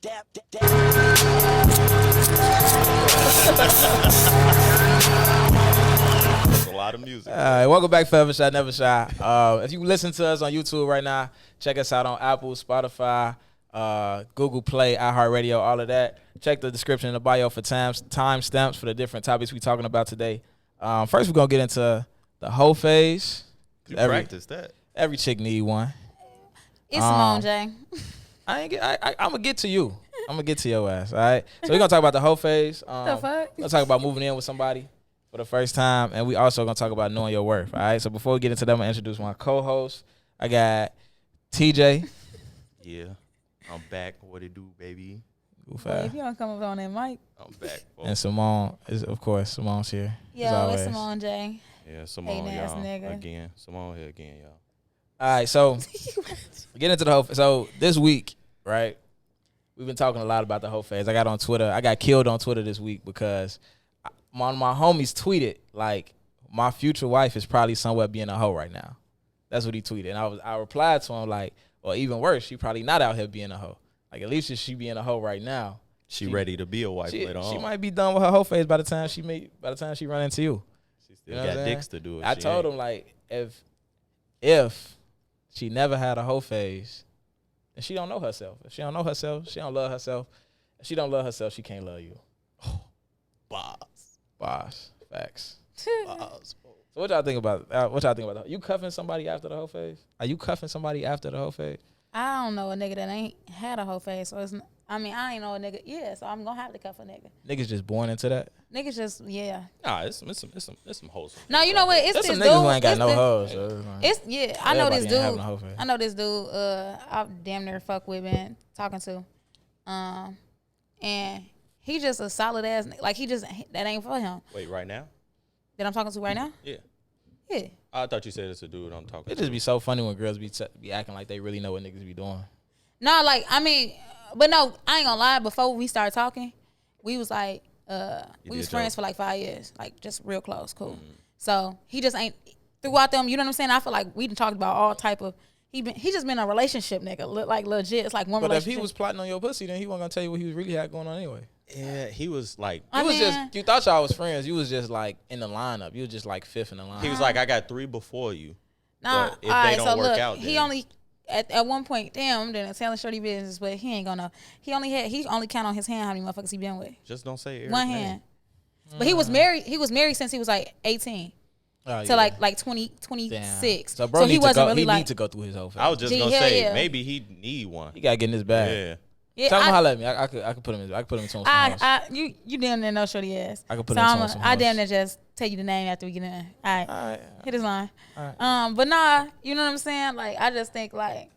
That's a lot of music. All right, welcome back, Forever Shy, Never Shy. If you listen to us on YouTube right now, check us out on Apple, Spotify, Google Play, iHeartRadio, all of that. Check the description in the bio for timestamps for the different topics we're talking about today. First, we're going to get into the Hoe Phase. You practice that. Every chick need one. It's Simone J. I'm going to get to you. I'm going to get to your ass, all right? So we're going to talk about the Hoe Phase. The fuck? We're going to talk about moving in with somebody for the first time, and we also going to talk about knowing your worth, all right? So before we get into that, I'm going to introduce my co-host. I got TJ. Yeah, I'm back. What it do, baby? Well, if you don't come up on that mic. I'm back. And Simone is, of course, Simone's here. Yo, it's Simone J. Yeah, Simone, Hating-ass y'all. nigga. Again. Simone here again, y'all. All right, so get into the whole. So this week, right? We've been talking a lot about the Hoe Phase. I got killed on Twitter this week because one of my homies tweeted like, "My future wife is probably somewhere being a hoe right now." That's what he tweeted, and I replied to him like, "Or even worse, she probably not out here being a hoe. Like at least if she being a hoe right now, She ready to be a wife later on. She might be done with her Hoe Phase by the time she run into you. She still got dicks to do it. I told him like if she never had a Hoe Phase, and she don't know herself. If she don't know herself, she don't love herself. If she don't love herself, she can't love you. Boss. Facts. Boss. So what y'all think about you cuffing somebody after the Hoe Phase? Are you cuffing somebody after the Hoe Phase? I don't know a nigga that ain't had a Hoe Phase, so it's. I ain't know a nigga. Yeah, so I'm gonna have to cuff a nigga. Niggas just born into that. Niggas just Nah, it's some wholesome. No, you know what? It's There's this some dude. niggas who ain't got it's no this- hoes. So I know this everybody ain't having a dude. Hoe Phase. I know this dude. I damn near fuck with been talking to, and he just a solid ass. Like that ain't for him. Wait, right now? That I'm talking to right now. Yeah. Yeah. I thought you said it's a dude I'm talking It to. just be so funny when girls be acting like they really know what niggas be doing. No, like but no, I ain't gonna lie. Before we started talking, we was like, we was friends for like 5 years, like just real close, cool. Mm-hmm. So he just ain't throughout them. You know what I'm saying? I feel like we done talked about all type of. He just been a relationship nigga, like legit. It's like one But if relationship. he was plotting on your pussy, then he wasn't gonna tell you what he was really had going on anyway. Yeah, he was like, You thought y'all was friends. You was just like in the lineup. You was just like fifth in the lineup. he was like, I got 3 before you. Nah, But if all they right, don't so work look, out, he then- only at one point, damn, I'm doing telling shorty business, but he ain't gonna. He only count on his hand how many motherfuckers he been with. Just don't say Eric One name. hand. But he was married. He was married since he was like 18 to like 20, 26. So bro, he wasn't really need to go through his whole phase. I was just Gee, gonna hell say, yeah. maybe he need one. He gotta get in his bag. Yeah. Yeah, Tell him to holler at me. I could put him in. I could put him in some house. you damn near know shorty ass. I could put so him in some I house. damn near just tell you the name after we get in. All right, hit his line. All right. But nah, you know what I'm saying? Like I just think like,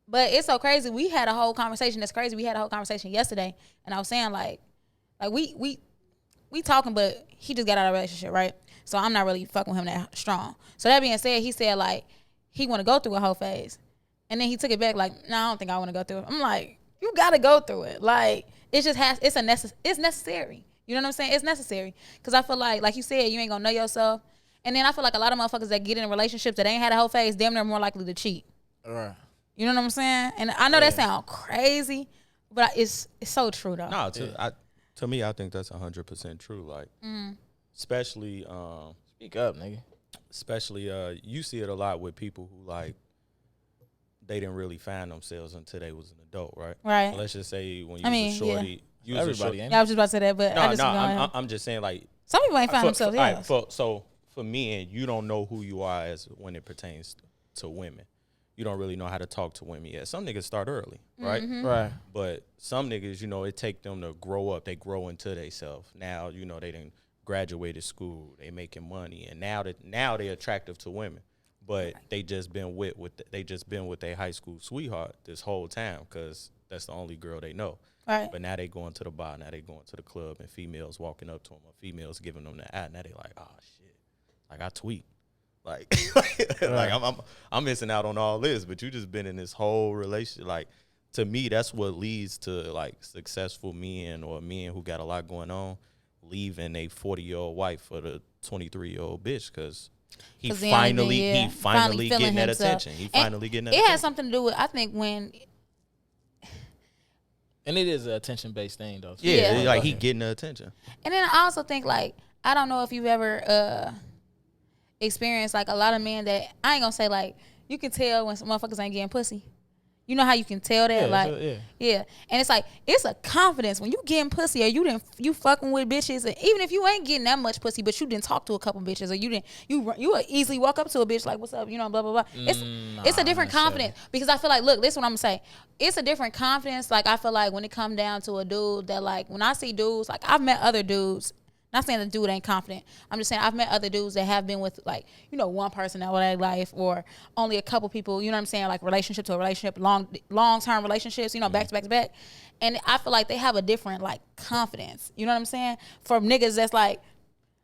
but it's so crazy. We had a whole conversation. That's crazy. We had a whole conversation yesterday, and I was saying like we talking, but he just got out of a relationship, right? So I'm not really fucking with him that strong. So that being said, he said like he want to go through a Hoe Phase, and then he took it back like, no, I don't think I want to go through it. I'm like, you gotta go through it. Like it just has. It's necessary. You know what I'm saying? It's necessary because I feel like you said, you ain't gonna know yourself, and then I feel like a lot of motherfuckers that get in relationships that ain't had a Hoe Phase, damn near more likely to cheat. All right. You know what I'm saying? And I know that sounds crazy, but it's so true though. No, to me, I think that's 100% true. Like, especially, Speak up, nigga. especially, you see it a lot with people who like they didn't really find themselves until they was an adult, right? Right. So let's just say when you I was mean, a shorty, you was a Everybody shorty. ain't. Yeah, I was just about to say that, but I just I'm just saying like some people ain't find themselves. all Yeah. right, so for men, you don't know who you are as when it pertains to women. You don't really know how to talk to women yet. Some niggas start early, right? Right. But some niggas, it take them to grow up. They grow into themselves. Now, they done graduated school. They making money, and now they attractive to women. But they just been with their high school sweetheart this whole time because that's the only girl they know. Right. But now they going to the bar. Now they going to the club, and females walking up to them, or females giving them the eye. Now they like, oh shit, like I tweet. Like, I'm missing out on all this, but you just been in this whole relationship. Like, to me, that's what leads to like successful men or men who got a lot going on leaving a 40-year-old wife for the 23-year-old bitch because he finally getting that attention. He finally getting that. It attention. has something to do with, I think, when And it is an attention-based thing, though. Yeah. Like he getting the attention. And then I also think, like, I don't know if you've ever experienced, like, a lot of men that, I ain't gonna say, like, you can tell when some motherfuckers ain't getting pussy. You know how you can tell that? Yeah. And it's like, it's a confidence when you getting pussy or you fucking with bitches, and even if you ain't getting that much pussy, but you didn't talk to a couple bitches, or you would easily walk up to a bitch like, what's up, you know, blah, blah, blah. It's a different confidence, because I feel like, look, this is what I'm gonna say. It's a different confidence. Like, I feel like when it come down to a dude that, like, when I see dudes, like, I've met other dudes. Not saying the dude ain't confident. I'm just saying I've met other dudes that have been with, like, you know, one person in their life, or only a couple people, you know what I'm saying, like relationship to a relationship, long-term relationships, you know, back to back to back. And I feel like they have a different, like, confidence. You know what I'm saying? For niggas that's like,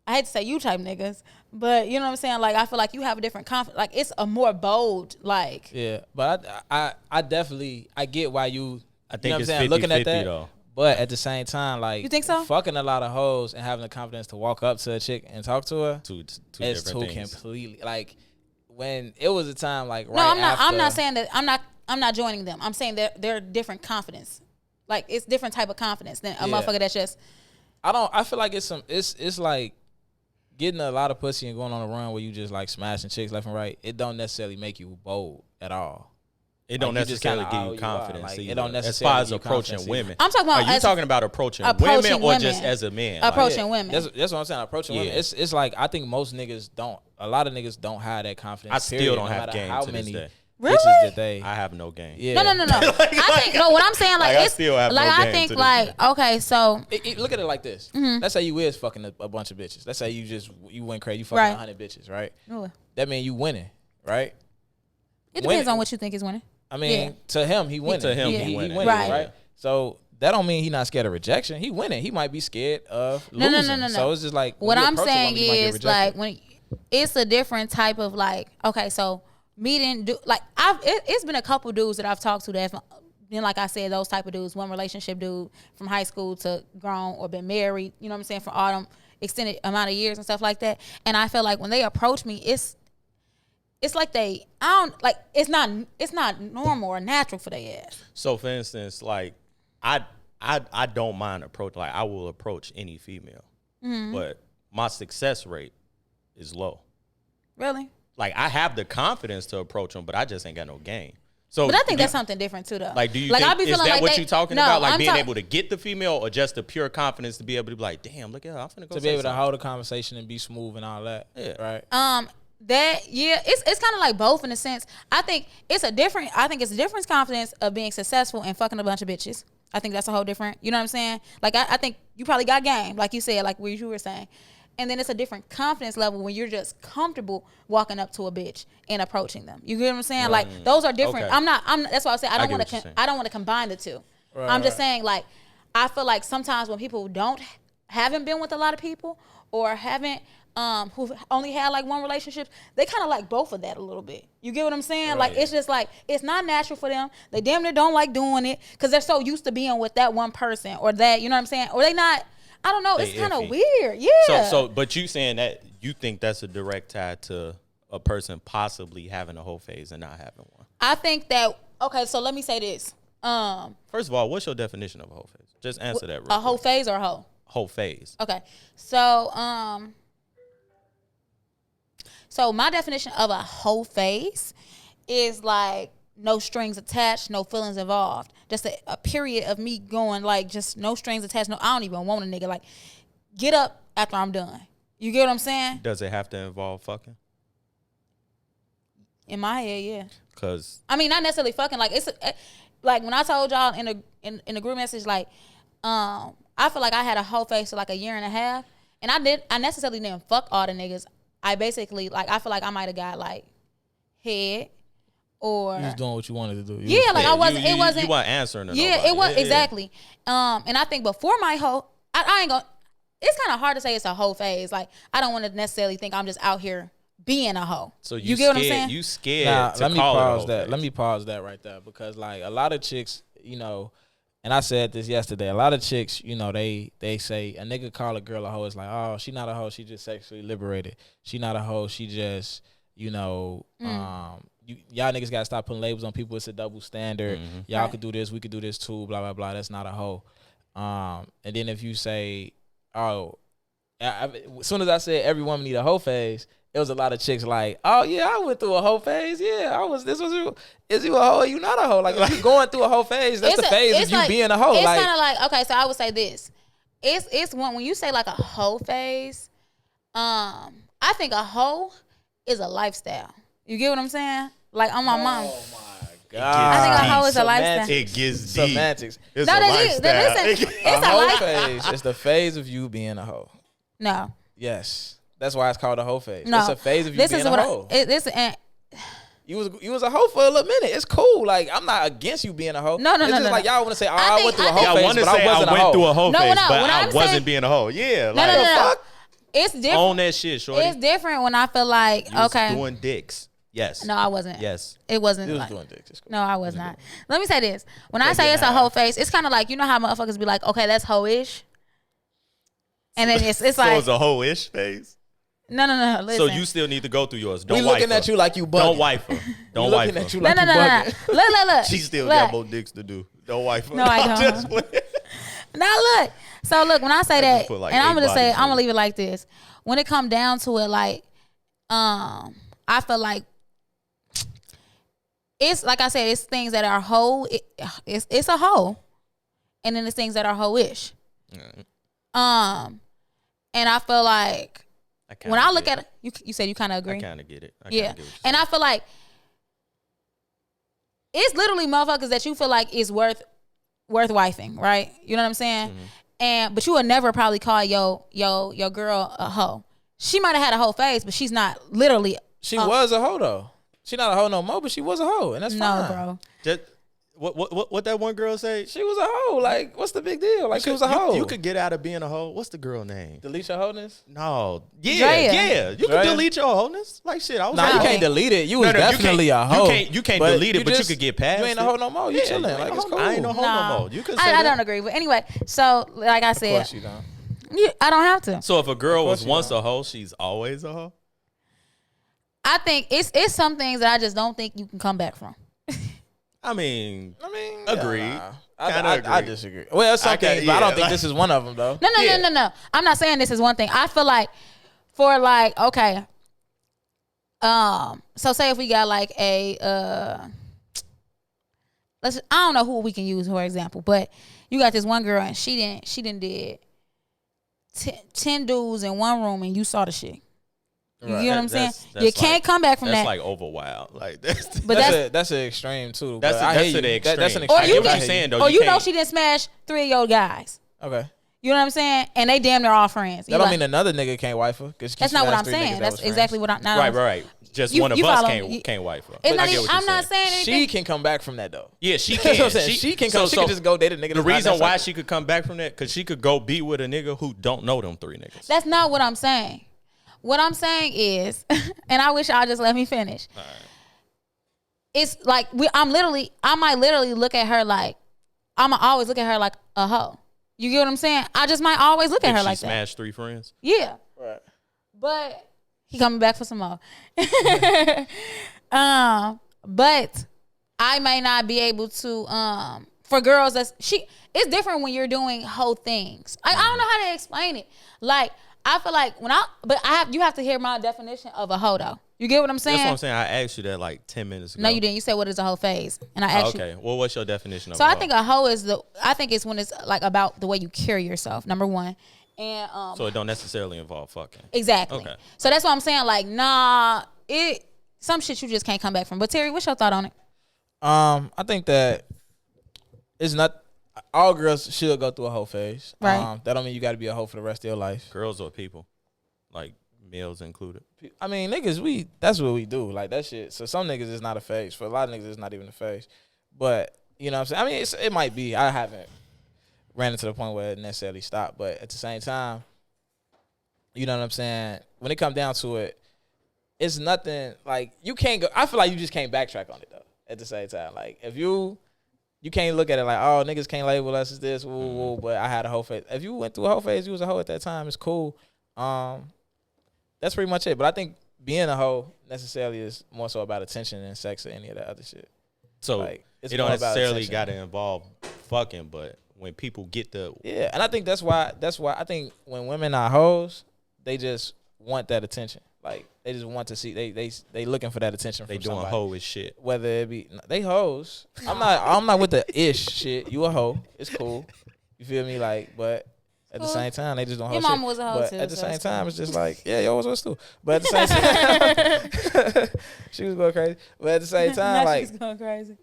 I hate to say you type niggas, but you know what I'm saying? Like, I feel like you have a different confidence. Like, it's a more bold, like. Yeah, but I definitely, I get why you, I think you know it's what I'm saying, 50-50 looking at that. though. But at the same time, like, you think so? Fucking a lot of hoes and having the confidence to walk up to a chick and talk to her, Two it's different two things. completely, like, when it was a time, like, right No, I'm not. after, I'm not saying that. I'm not joining them. I'm saying that they're different confidence. Like, it's different type of confidence than a motherfucker that's just. I feel like it's like getting a lot of pussy and going on a run where you just, like, smashing chicks left and right. It don't necessarily make you bold at all. It don't Like, you just necessarily kinda give how you you are. confidence. Like, either. it don't As necessarily far as give you approaching confidence women. I'm talking about. Are you talking about approaching women or just women. as a man? Approaching women. That's what I'm saying. Approaching women. It's like, I think most niggas don't. A lot of niggas don't have that confidence. I still period, don't no have matter game how to many this day. Really? bitches that they. I have no game. Yeah. No. I think no. What I'm saying, like, I it's still have like, no I game think, to this like, day. okay, so Look at it like this. Mm-hmm. Let's say you is fucking a bunch of bitches. Let's say you went crazy. You fucking Right. 100 bitches, right? Ooh. That means you winning, right? It depends on what you think is winning. I mean, to him, he winning. To him, Yeah. he He winning. winning, Right. right? So that don't mean he not scared of rejection. He winning. He might be scared of No. losing. So it's just like, What when you I'm approach a saying woman, you might get is, rejected. like, when it's a different type of, like, okay, so meeting, like, it's been a couple dudes that I've talked to that have been, like I said, those type of dudes, one relationship dude from high school to grown or been married, you know what I'm saying, for all them extended amount of years and stuff like that. And I feel like when they approach me, it's like it's not normal or natural for their ass. So for instance, like I don't mind approach. Like, I will approach any female, but my success rate is low. Really? Like, I have the confidence to approach them, but I just ain't got no game. So, But I think that's something different too, though. Like, do you like, think I be is feeling that like what they- you're talking no, about? Like, I'm being talk- able to get the female, or just the pure confidence to be able to be like, damn, look at her, I'm finna go to say be able to something. hold a conversation and be smooth and all that. Yeah. Right. It's kind of like both in a sense. I think it's a different confidence of being successful and fucking a bunch of bitches. I think that's a whole different, you know what I'm saying? Like, I think you probably got game, like you said, like what you were saying. And then it's a different confidence level when you're just comfortable walking up to a bitch and approaching them. You get what I'm saying? Like, those are different. Okay. That's why I say I get don't what want you're to saying. I don't want to combine the two. I'm just saying, like, I feel like sometimes when people haven't been with a lot of people, or haven't who've only had like one relationship, they kind of like both of that a little bit. You get what I'm saying? Right. Like, it's just like, it's not natural for them. They damn near don't like doing it because they're so used to being with that one person or that, you know what I'm saying? Or they not, I don't know. They It's kind of iffy. weird. Yeah. So, but you saying that you think that's a direct tie to a person possibly having a whole phase and not having one? I think that, okay, so let me say this. First of all, what's your definition of a whole phase? Just answer that real A whole quick. phase or a hoe? Whole phase. Okay. So my definition of a whole phase is like no strings attached, no feelings involved. Just a period of me going like just no strings attached. No, I don't even want a nigga. Like, get up after I'm done. You get what I'm saying? Does it have to involve fucking? In my head, yeah. Because I mean, not necessarily fucking. Like, it's like when I told y'all in the group message, like, I feel like I had a whole phase for like a year and a half, and I necessarily didn't fuck all the niggas. I basically, like, I feel like I might have got like head or You was doing what you wanted to do. yeah, like I wasn't. You It wasn't. weren't answering to Yeah, nobody. it was exactly. And I think before my whole, I ain't gonna. It's kind of hard to say it's a whole phase. Like, I don't want to necessarily think I'm just out here being a hoe. So you get what I'm saying? You scared Now, to let me call it a pause whole that. phase. Let me pause that right there, because like a lot of chicks, you know, and I said this yesterday. A lot of chicks, you know, they say a nigga call a girl a hoe. It's like, oh, she not a hoe. She just sexually liberated. She not a hoe. She just, you know, y'all niggas gotta stop putting labels on people. It's a double standard. Mm-hmm. Y'all could do this, we could do this too. Blah blah blah. That's not a hoe. And then if you say, oh, as soon as I said every woman need a hoe phase, it was a lot of chicks like, oh yeah, I went through a hoe phase. Yeah, I was. This was you. Is you a hoe? Or you not a hoe? Like if you going through a hoe phase, that's the phase of you being a hoe. It's like, kind of like, okay, so I would say this. It's when you say like a hoe phase. I think a hoe is a lifestyle. You get what I'm saying? Like on my mom. Oh my God. I think a hoe is a lifestyle. It gets deep. Semantics. It's No, a listen, lifestyle. it's A a hoe life. phase. It's the phase of you being a hoe. No, Yes, that's why it's called a hoe phase. no. It's a phase of you This being is a what hoe. You was a hoe for a little minute. It's cool. Like I'm not against you being a hoe. No, it's just no, like no. y'all want to say, oh, I I went through a think- hoe I phase, want to but say I wasn't I went through a hoe No, phase, no, but when I I'm wasn't saying- being a hoe. Yeah, No, like no, no. fuck? It's different. own that shit, shorty. It's different when I feel like, You was okay. doing dicks. Yes. No, I wasn't. Yes. It wasn't. You was like, doing dicks. It's cool. No, I was not. Let me say this. When I Take say it it's a out. hoe face, it's kind of like, you know how motherfuckers be like, okay, that's hoe-ish. And then it's So like, it's a hoe-ish phase. no. Listen. So you still need to go through yours. Don't We wife looking her. at you like you bugging. Don't wife her. Don't We wife looking her. at you no, like no, you no, no. bugging. Look. She still look. got more dicks to do. Don't wife her. No, I I'm don't. just playing. Now look. So look, when I say that, put, like, and I'm 8 gonna say, bodies I'm gonna in it. leave it like this. When it come down to it, like, I feel like it's like I said, it's things that are hoe. It's a hoe, and then it's things that are hoe-ish. And I feel like when I look at it, you said you kind of agree. I kind of get it. Yeah, and I feel like it's literally motherfuckers that you feel like is worth wifing, right? You know what I'm saying? Mm-hmm. But you would never probably call your girl a hoe. She might have had a hoe phase, but she's not literally. She was a hoe though. She not a hoe no more, but she was a hoe, and that's fine. No, bro. Just, what that one girl say? She was a hoe. Like, what's the big deal? Like, she was a hoe. You could get out of being a hoe. What's the girl name? delete your wholeness. No. Yeah, Drea. yeah. You Drea? can delete your wholeness. Like shit. I was Nah, like, you No. can't delete it. You was No, definitely a hoe. You can't But delete it, but you just- could get past You ain't a it. hoe no more. You Yeah, chilling. you Like, ain't it's a cool. hoe. I ain't a hoe no more. You can say I that. don't agree. But anyway, so like I Of said, course you don't. I don't have to. So if a girl Of course was you once don't. a hoe, she's always a hoe? I think it's some things that I just don't think you can come back from. I mean, agreed. yeah, Kinda I agree. disagree. Well, some things, but I don't think like- this is one of them though. No. I'm not saying this is one thing. I feel like for like, okay. So say if we got like a I don't know who we can use for example, but you got this one girl and she didn't did 10 dudes in one room and you saw the shit. You get what I'm saying? You can't come back from that's that. like over wild. Like that's But That's an extreme too. That's but I that's hear to the you. extreme. That's an Or extreme. you I get what can- you're saying though. or you know can't- she didn't smash 3 of your guys. Okay. You know what I'm saying? And they damn near all friends. That You don't like- mean another nigga can't wife her. that's not what I'm saying. That's exactly what I'm not. Right. Just You- one of you us follow- can't wife her. It's I not get even, what you're I'm not saying anything. She can come back from that though. Yeah, she That's what can. I'm saying. She can come. She can just go date a nigga. The that's not- reason that's why like- she could come back from that, because she could go be with a nigga who don't know them 3 niggas. That's not what I'm saying. What I'm saying is, and I wish y'all just let me finish. It's like I might literally look at her like, I'ma always look at her like a hoe. You get what I'm saying? I just might always look at If her she like that. smashed 3 friends. Yeah. Right. But he coming back for some more. But I may not be able to for girls it's different when you're doing whole things. I don't know how to explain it. Like I feel like you have to hear my definition of a hoe though. You get what I'm saying? That's what I'm saying. I asked you that like 10 minutes ago. No, you didn't. You said what is a hoe phase, and I asked you. Okay. Well, what's your definition of So a I hoe? think a hoe is when it's like about the way you carry yourself. Number one, and So it don't necessarily involve fucking. exactly. Okay. So that's what I'm saying. Like, nah, some shit you just can't come back from. But Terry, what's your thought on it? I think that it's not all girls should go through a hoe phase. Right. That don't mean you got to be a hoe for the rest of your life. Girls or people, like males included. I mean, niggas, that's what we do. Like that shit. So some niggas is not a phase. For a lot of niggas, it's not even a phase. But you know what I'm saying? I mean, it might be. I haven't ran into the point where it necessarily stopped. But at the same time, you know what I'm saying? When it comes down to it, it's nothing like you can't go. I feel like you just can't backtrack on it though. At the same time, like if you can't look at it like, oh, niggas can't label us as this, woo, woo, but I had a hoe phase. If you went through a hoe phase, you was a hoe at that time. It's cool. That's pretty much it. But I think being a hoe necessarily is more so about attention than sex or any of that other shit. So Like, it's it don't more about necessarily attention. got to involve fucking, but when people get the Yeah, and I think that's why I think when women are hoes, they just want that attention. Like they just want to see they looking for that attention they from doing somebody. hoe shit. Whether it be they hoes. I'm not with the ish shit. You a hoe. It's cool. You feel me? Like, but at the Cool. same time, they just don't hoe Your shit. mama was a hoe But too, at the so same it's time, it's just like, yeah, yo, what's too. But at the same time, she was going crazy. But at the same now time, like, she's going crazy.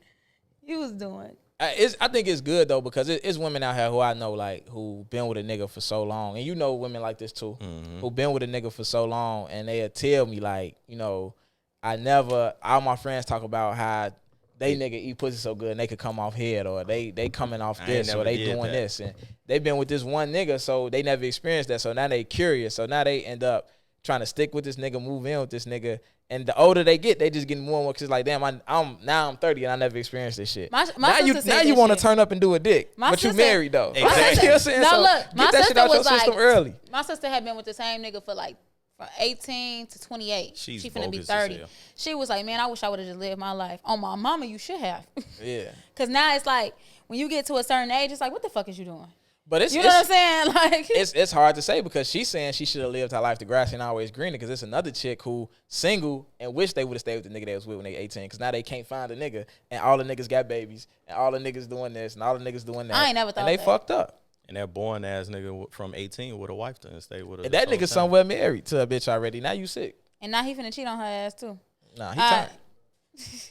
You was doing. I think it's good though because it's women out here who I know like who been with a nigga for so long, and you know women like this too, who been with a nigga for so long, and they'll tell me like, you know, all my friends talk about how they nigga eat pussy so good and they could come off head, or they coming off this, or they doing this, and they been with this one nigga, so they never experienced that, so now they curious, so now they end up trying to stick with this nigga, move in with this nigga. And the older they get, they just getting more and more. Cause it's like, damn, I'm 30 and I never experienced this shit. My now sister you want to turn up and do a dick, My but you sister- married though. Exactly. You know what I'm saying? No, So look, my get that shit sister out your was like, system early. My sister had been with the same nigga for like from 18 to 28. She's She finna be bogus as 30. hell. She was like, man, I wish I would have just lived my life. On my mama, you should have. Yeah, Cause now it's like when you get to a certain age, it's like, what the fuck is you doing? but You know what I'm saying? Like, it's hard to say because she's saying she should have lived her life the grass ain't always greener. Because it's another chick who single and wish they would have stayed with the nigga they was with when they 18. Because now they can't find a nigga, and all the niggas got babies, and all the niggas doing this, and all the niggas doing that. I ain't never thought and they that. fucked up. And that born ass nigga from 18 with a wife to stay with her. And that nigga somewhere married to a bitch already. Now you sick. and now he finna cheat on her ass too. Nah, he trying.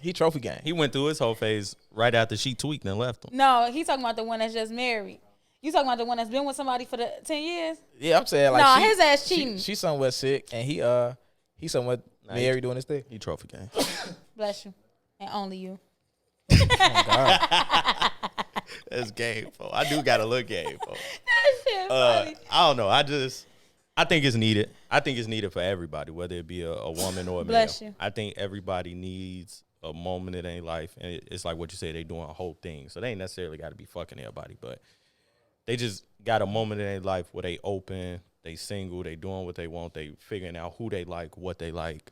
He trophy game. He went through his whole phase right after she tweaked and left him. No, he talking about the one that's just married. You talking about the one that's been with somebody for the 10 years? Yeah, I'm saying like Nah, she, his ass cheating. She somewhere sick, and he somewhere married doing his thing. He trophy game. Bless you. And only you. That's game, fo. I do gotta look game, fo. That shit funny. I don't know. I think it's needed. I think it's needed for everybody, whether it be a woman or a Bless male. you. I think everybody needs a moment in their life, and it's like what you said, they doing a whole thing. So they ain't necessarily got to be fucking everybody, but they just got a moment in their life where they open, they single, they doing what they want, they figuring out who they like, what they like,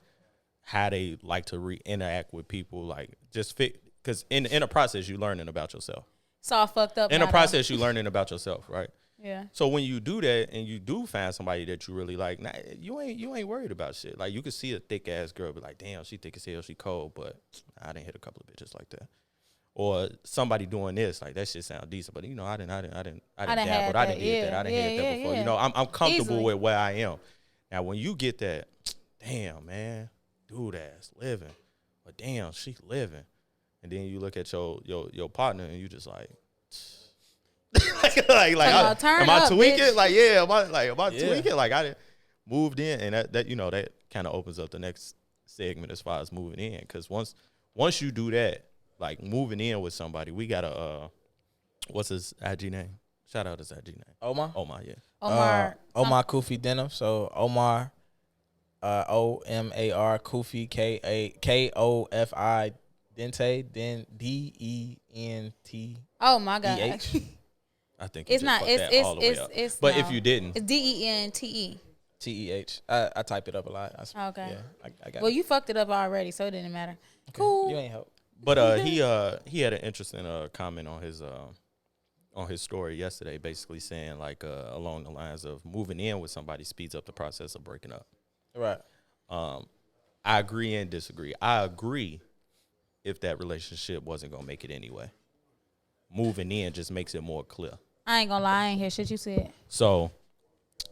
how they like to interact with people, like just fit. Because in a process, you learning about yourself. It's all fucked up. In now, a though. process, you learning about yourself, right? Yeah. So when you do that and you do find somebody that you really like, nah, you ain't worried about shit. Like you can see a thick ass girl, be like, damn, she thick as hell, she cold, but I didn't hit a couple of bitches like that. Or somebody doing this, like that shit sound decent, but you know, I didn't dabble, I didn't hit that, I didn't hit that before. You know, I'm comfortable Easily. with where I am. Now when you get that, damn man, dude ass living, but damn, she living, and then you look at your partner and you just like. Am I tweaking? Bitch. Like, yeah, am I Yeah. tweaking? Like, I moved in, and that you know that kind of opens up the next segment as far as moving in, because once you do that, like moving in with somebody, we got a what's his IG name? Shout out his IG name. Omar Yeah. Omar. Kufi Denim. So Omar, OMAR Kufi KOFI Dente DENT. Oh my God. DH. I think It's not. It's But no. if you didn't, It's DENTE. TEH. I type it up a lot. Okay. Yeah, I got Well, it. you fucked it up already, so it didn't matter. Okay. Cool. You ain't help. but he had an interesting comment on his story yesterday, basically saying like along the lines of moving in with somebody speeds up the process of breaking up. Right. I agree and disagree. I agree if that relationship wasn't gonna make it anyway. Moving in just makes it more clear. I ain't gonna lie. I ain't hear shit you said. So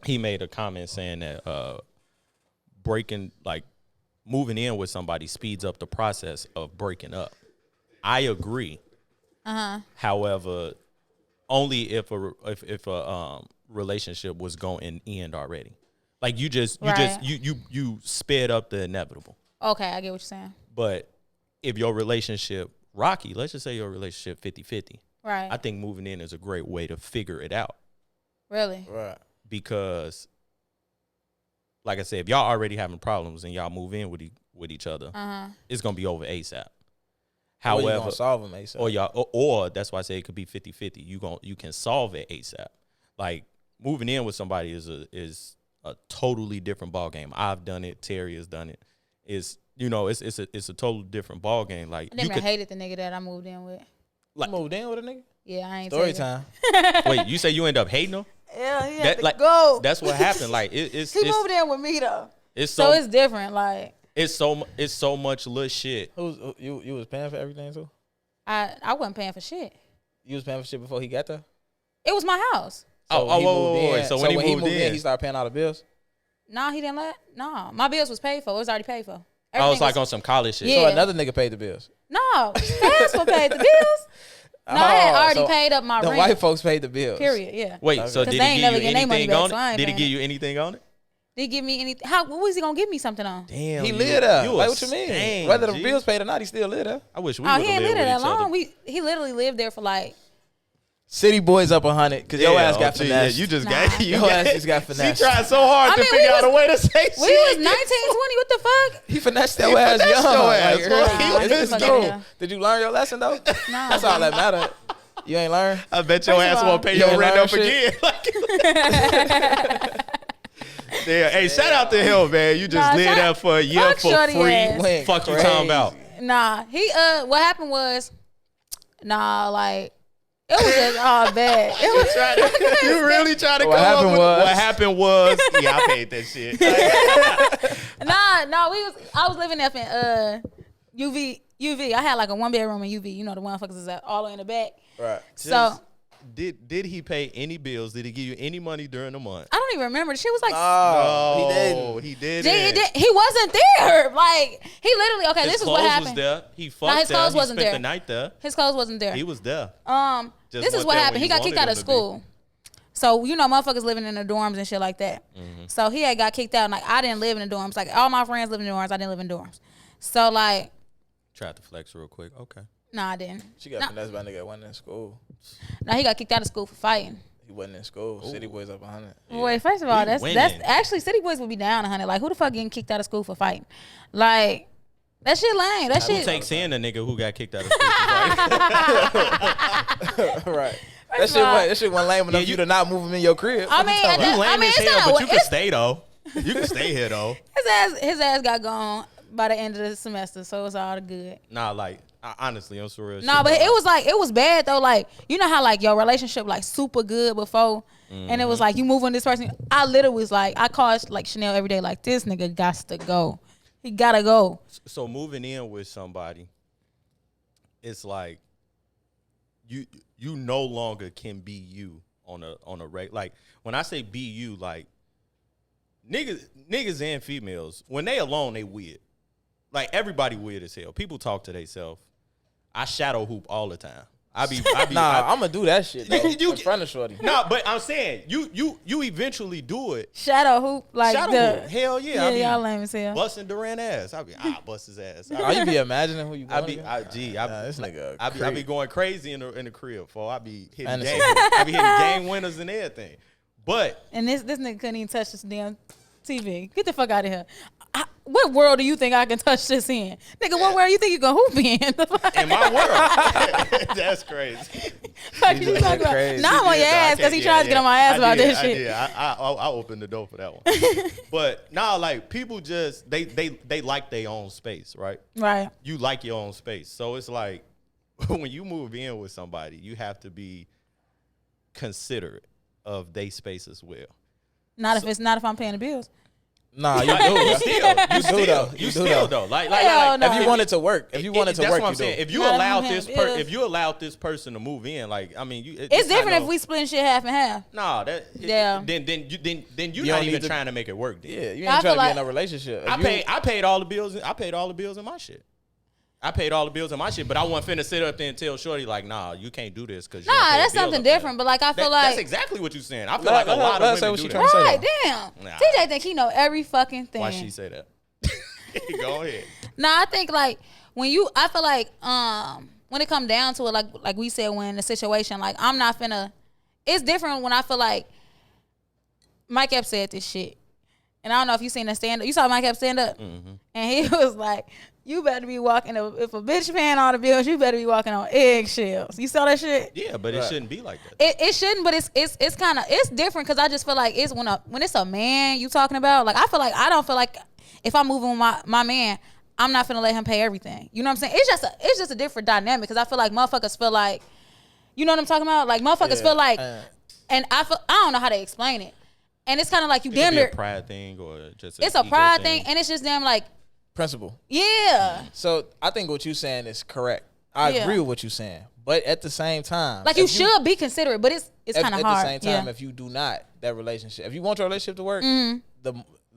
he made a comment saying that moving in with somebody speeds up the process of breaking up. I agree. However, only if a relationship was going to end already. Like you sped up the inevitable. Okay, I get what you're saying. But if your relationship rocky, let's just say your relationship 50-50, Right. I think moving in is a great way to figure it out. Really? Right. Because, like I said, if y'all already having problems and y'all move in with each other, it's gonna be over ASAP. However, However, you gonna solve them ASAP. or that's why I say it could be 50-50. You can solve it ASAP. Like moving in with somebody is a totally different ball game. I've done it. Terry has done it. is, you know, it's a total different ball game. Like I never hated the nigga that I moved in with. Like, moved in with a nigga? Yeah, I ain't Story time. Wait, you say you end up hating him? Yeah, he had to like, go. That's what happened. Like it's he moved in with me though. So it's different. Like it's so much little shit. You was paying for everything too? I wasn't paying for shit. You was paying for shit before he got there? It was my house. So wait. So when he moved in, he started paying all the bills? No, he didn't No, my bills was paid for. It was already paid for. I was like on some college shit. Yeah. So another nigga paid the bills? No, that's what paid the bills. No, I had already paid up my rent. The white folks paid the bills. Period, yeah. Wait, so did he give you anything on it? Did he give you anything on it? Did he give me anything? What was he going to give me something on? Damn. He lived there. Like, what you mean? Whether the bills paid or not, he still lived there. I wish we would have lived there that long. He literally lived there for like. City boys up 100 because your ass got finessed. Yeah, you just got your ass just got finessed. She tried so hard to figure out a way to say shit. We was 19, 20. What the fuck? He finessed your ass young. Did you learn your lesson though? No. That's all that mattered. You ain't learn? I bet your ass won't pay your rent up again. Yeah, hey, shout out to him, man. You just lived there for a year for free. Fuck you talking about? Nah, what happened was, like, it was just all bad. It was you really trying to come up with what happened was, yeah, I paid that shit. I was living up in UV. I had like a 1-bedroom in UV. You know the motherfuckers is all the way in the back. Right. So did he pay any bills? Did he give you any money during the month? I don't even remember. She was like, no, he didn't. He wasn't there. Like he literally. Okay, this is what happened. His clothes was there. He fucked his clothes wasn't there. Spent the night there. His clothes wasn't there. He was there. This is what happened. He got kicked out of school. So, you know, motherfuckers living in the dorms and shit like that. Mm-hmm. So he had got kicked out. And, like, I didn't live in the dorms. Like, all my friends lived in dorms. I didn't live in dorms. So, like. Tried to flex real quick. Okay. Nah, I didn't. She got finessed by a nigga that wasn't in school. No, he got kicked out of school for fighting. He wasn't in school. Ooh. City boys up 100. Yeah. Wait, first of all, that's actually, City boys would be down 100. Like, who the fuck getting kicked out of school for fighting? Like. That shit lame. That shit. Who takes in a nigga who got kicked out of school? Right. That shit wasn't lame enough you to not move him in your crib. I mean, you lame as hell, but you can stay though. You can stay here though. His ass got gone by the end of the semester, so it's all good. Nah, like honestly, I'm surreal. Nah, but it was bad though. Like you know how like your relationship like super good before, and it was like you move on this person. I literally was like I called like Chanel every day like this nigga got to go. He gotta go. So moving in with somebody, it's like you no longer can be you on a reg. Like when I say be you, like niggas and females when they alone they weird. Like everybody weird as hell. People talk to themselves. I shadow hoop all the time. I'm gonna do that shit though, in front of shorty. Nah, but I'm saying you eventually do it. Shadow hoop, like hoop. Hell yeah. Yeah, y'all lame as hell. Busting Durant ass. I be bust his ass. You be imagining who you going this nigga. I be going crazy in the crib for I be hitting game. I be hitting game winners and everything. But this nigga couldn't even touch this damn TV. Get the fuck out of here. What world do you think I can touch this in? Nigga, what world you think you gonna hoop in? In my world. That's crazy. What you talking about? Now I'm on your ass because he tried to get on my ass about this shit. I opened the door for that one. But like people just they like their own space, right? Right. You like your own space. So it's like when you move in with somebody, you have to be considerate of their space as well. Not if I'm paying the bills. Nah, you do. You still though. Like if you want it to work, that's what I'm saying. If you allowed this person to move in, like I mean, it's different if we split shit half and half. Nah, then you're not even trying to make it work. Then. Yeah, you ain't trying to be in a relationship. I paid all the bills. I paid all the bills in my shit. But I wasn't finna sit up there and tell Shorty like, nah, you can't do this because that's something different. But like I feel like that's exactly what you're saying. I feel like a lot of women do that. Right? Damn. Nah. TJ think he know every fucking thing. Why she say that? Go ahead. Nah, I think like I feel like when it come down to it, like we said, when the situation, like I'm not finna. It's different when I feel like Mike Epps said this shit, and I don't know if you seen the stand up. You saw Mike Epps stand up, and he was like. You better be walking, if a bitch paying all the bills, you better be walking on eggshells. You saw that shit? Yeah, but it shouldn't be like that. It shouldn't, but it's kind of, it's different because I just feel like it's when it's a man you talking about, like I don't feel like if I'm moving with my man, I'm not finna let him pay everything. You know what I'm saying? It's just a different dynamic because I feel like motherfuckers feel like, you know what I'm talking about? Like motherfuckers feel like, and I don't know how to explain it. And it's kind of like you damn near a pride thing or just it's a pride thing, and it's just damn like principle. Yeah. So I think what you're saying is correct. I agree with what you're saying, but at the same time, like you should be considerate, but it's kind of hard. At the same time, if you do not, that relationship, if you want your relationship to work, the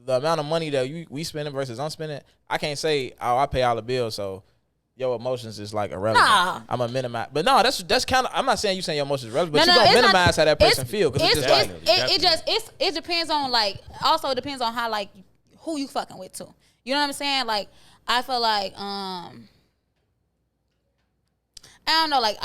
amount of money that we spending versus I'm spending, I can't say, oh, I pay all the bills, so your emotions is like irrelevant. Nah. I'm gonna minimize, but no, that's kind of. I'm not saying you saying your emotions is relevant, but you gonna minimize how that person feel because it depends on like also it depends on how like who you fucking with too. You know what I'm saying? Like I feel like I don't know. Like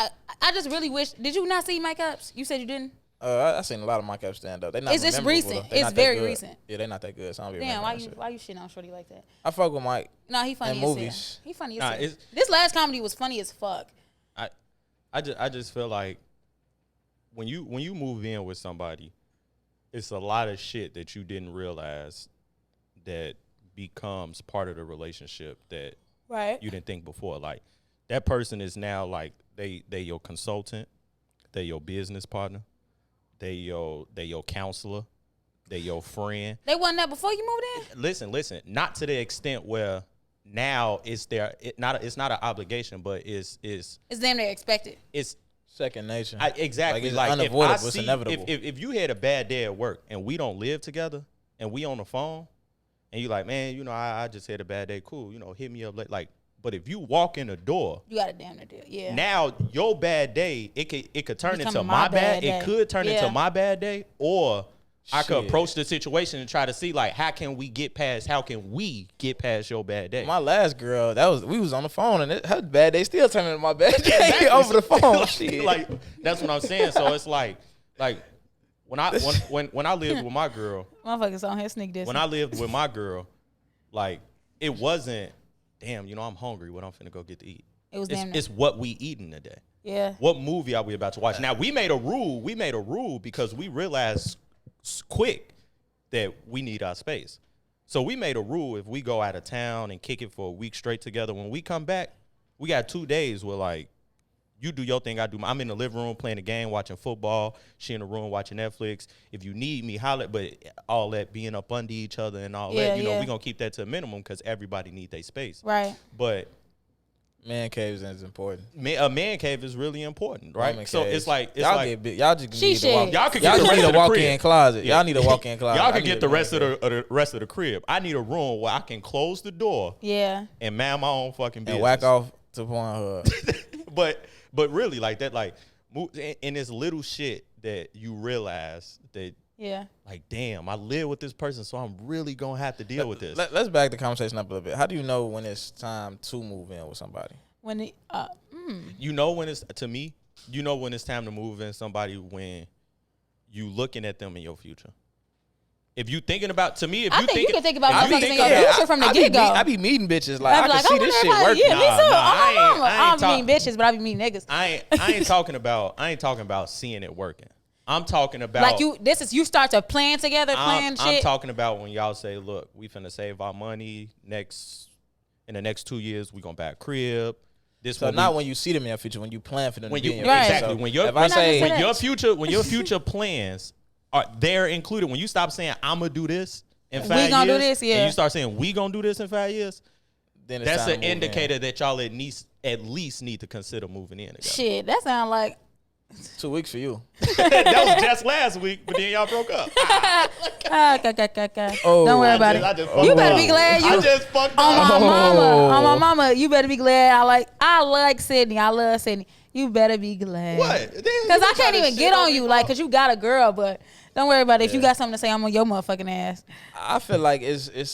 I just really wish. Did you not see Mike Epps? You said you didn't. I seen a lot of Mike Epps stand up. They not. It's just recent. It's very recent. Yeah, they not that good. So I don't be Damn, why you shitting on Shorty like that? I fuck with Mike. No, he funny in as movies. He funny as hell. This last comedy was funny as fuck. I just feel like when you move in with somebody, it's a lot of shit that you didn't realize that becomes part of the relationship that you didn't think before. Like that person is now like they your consultant, they your business partner, they your counselor, they your friend. They wasn't that before you moved in? Listen, not to the extent where now it's not an obligation, but it's damn near expected. It's second nature. Exactly. Like it's unavoidable. It's inevitable. If you had a bad day at work and we don't live together and we on the phone and you like, man, you know, I just had a bad day. Cool, you know, hit me up. Like, but if you walk in the door, you got a damn near deal. Yeah. Now your bad day, it could turn into my bad. It could turn into my bad day, or I could approach the situation and try to see like how can we get past your bad day. My last girl, we was on the phone and her bad day still turning into my bad day over the phone. Shit. Like that's what I'm saying. So it's like when I lived with my girl, motherfuckers on here sneak this. When I lived with my girl, like it wasn't, damn, you know, I'm hungry. What I'm finna go get to eat. It's what we eating today. Yeah. What movie are we about to watch? Now we made a rule because we realized quick that we need our space. So we made a rule: if we go out of town and kick it for a week straight together, when we come back, we got 2 days where like you do your thing, I do. I'm in the living room playing a game, watching football. She in the room watching Netflix. If you need me, holler. But all that being up under each other and all that, you know, we gonna keep that to a minimum because everybody need their space. Right. But man cave is important. A man cave is really important, right? So it's like y'all just need to walk. Y'all could get the rest of the walk-in closet. Y'all need a walk-in closet. Y'all could get the rest of the crib. I need a room where I can close the door. Yeah. And man my own fucking business. And whack off to Pornhub. But really, like that, like in this little shit that you realize that, like, damn, I live with this person, so I'm really gonna have to deal with this. Let's back the conversation up a little bit. How do you know when it's time to move in with somebody? You know when it's you know when it's time to move in somebody when you looking at them in your future. If you thinking about, to me, if you think you can think about motherfuckers in your future from the get go. I be meeting bitches like I can see this shit working. Yeah, me too. I don't be meeting bitches, but I be meeting niggas. I ain't talking about seeing it working. I'm talking about like you start to plan together, plan shit. I'm talking about when y'all say, look, we finna save our money in the next 2 years, we gonna buy a crib. So not when you see them in your future, when you plan for them to be in your future. Exactly. So when your future plans they're included. When you stop saying I'm gonna do this in 5 years, we gonna do this, and you start saying we gonna do this in 5 years, then that's an indicator that y'all at least need to consider moving in together. Shit, that sound like 2 weeks for you. That was just last week, but then y'all broke up. Don't worry about it. You better be glad you. I just fucked up. On my mama, you better be glad. I like Sydney. I love Sydney. You better be glad. What? Because I can't even get on you, like, because you got a girl, but don't worry about it. If you got something to say, I'm on your motherfucking ass. I feel like it's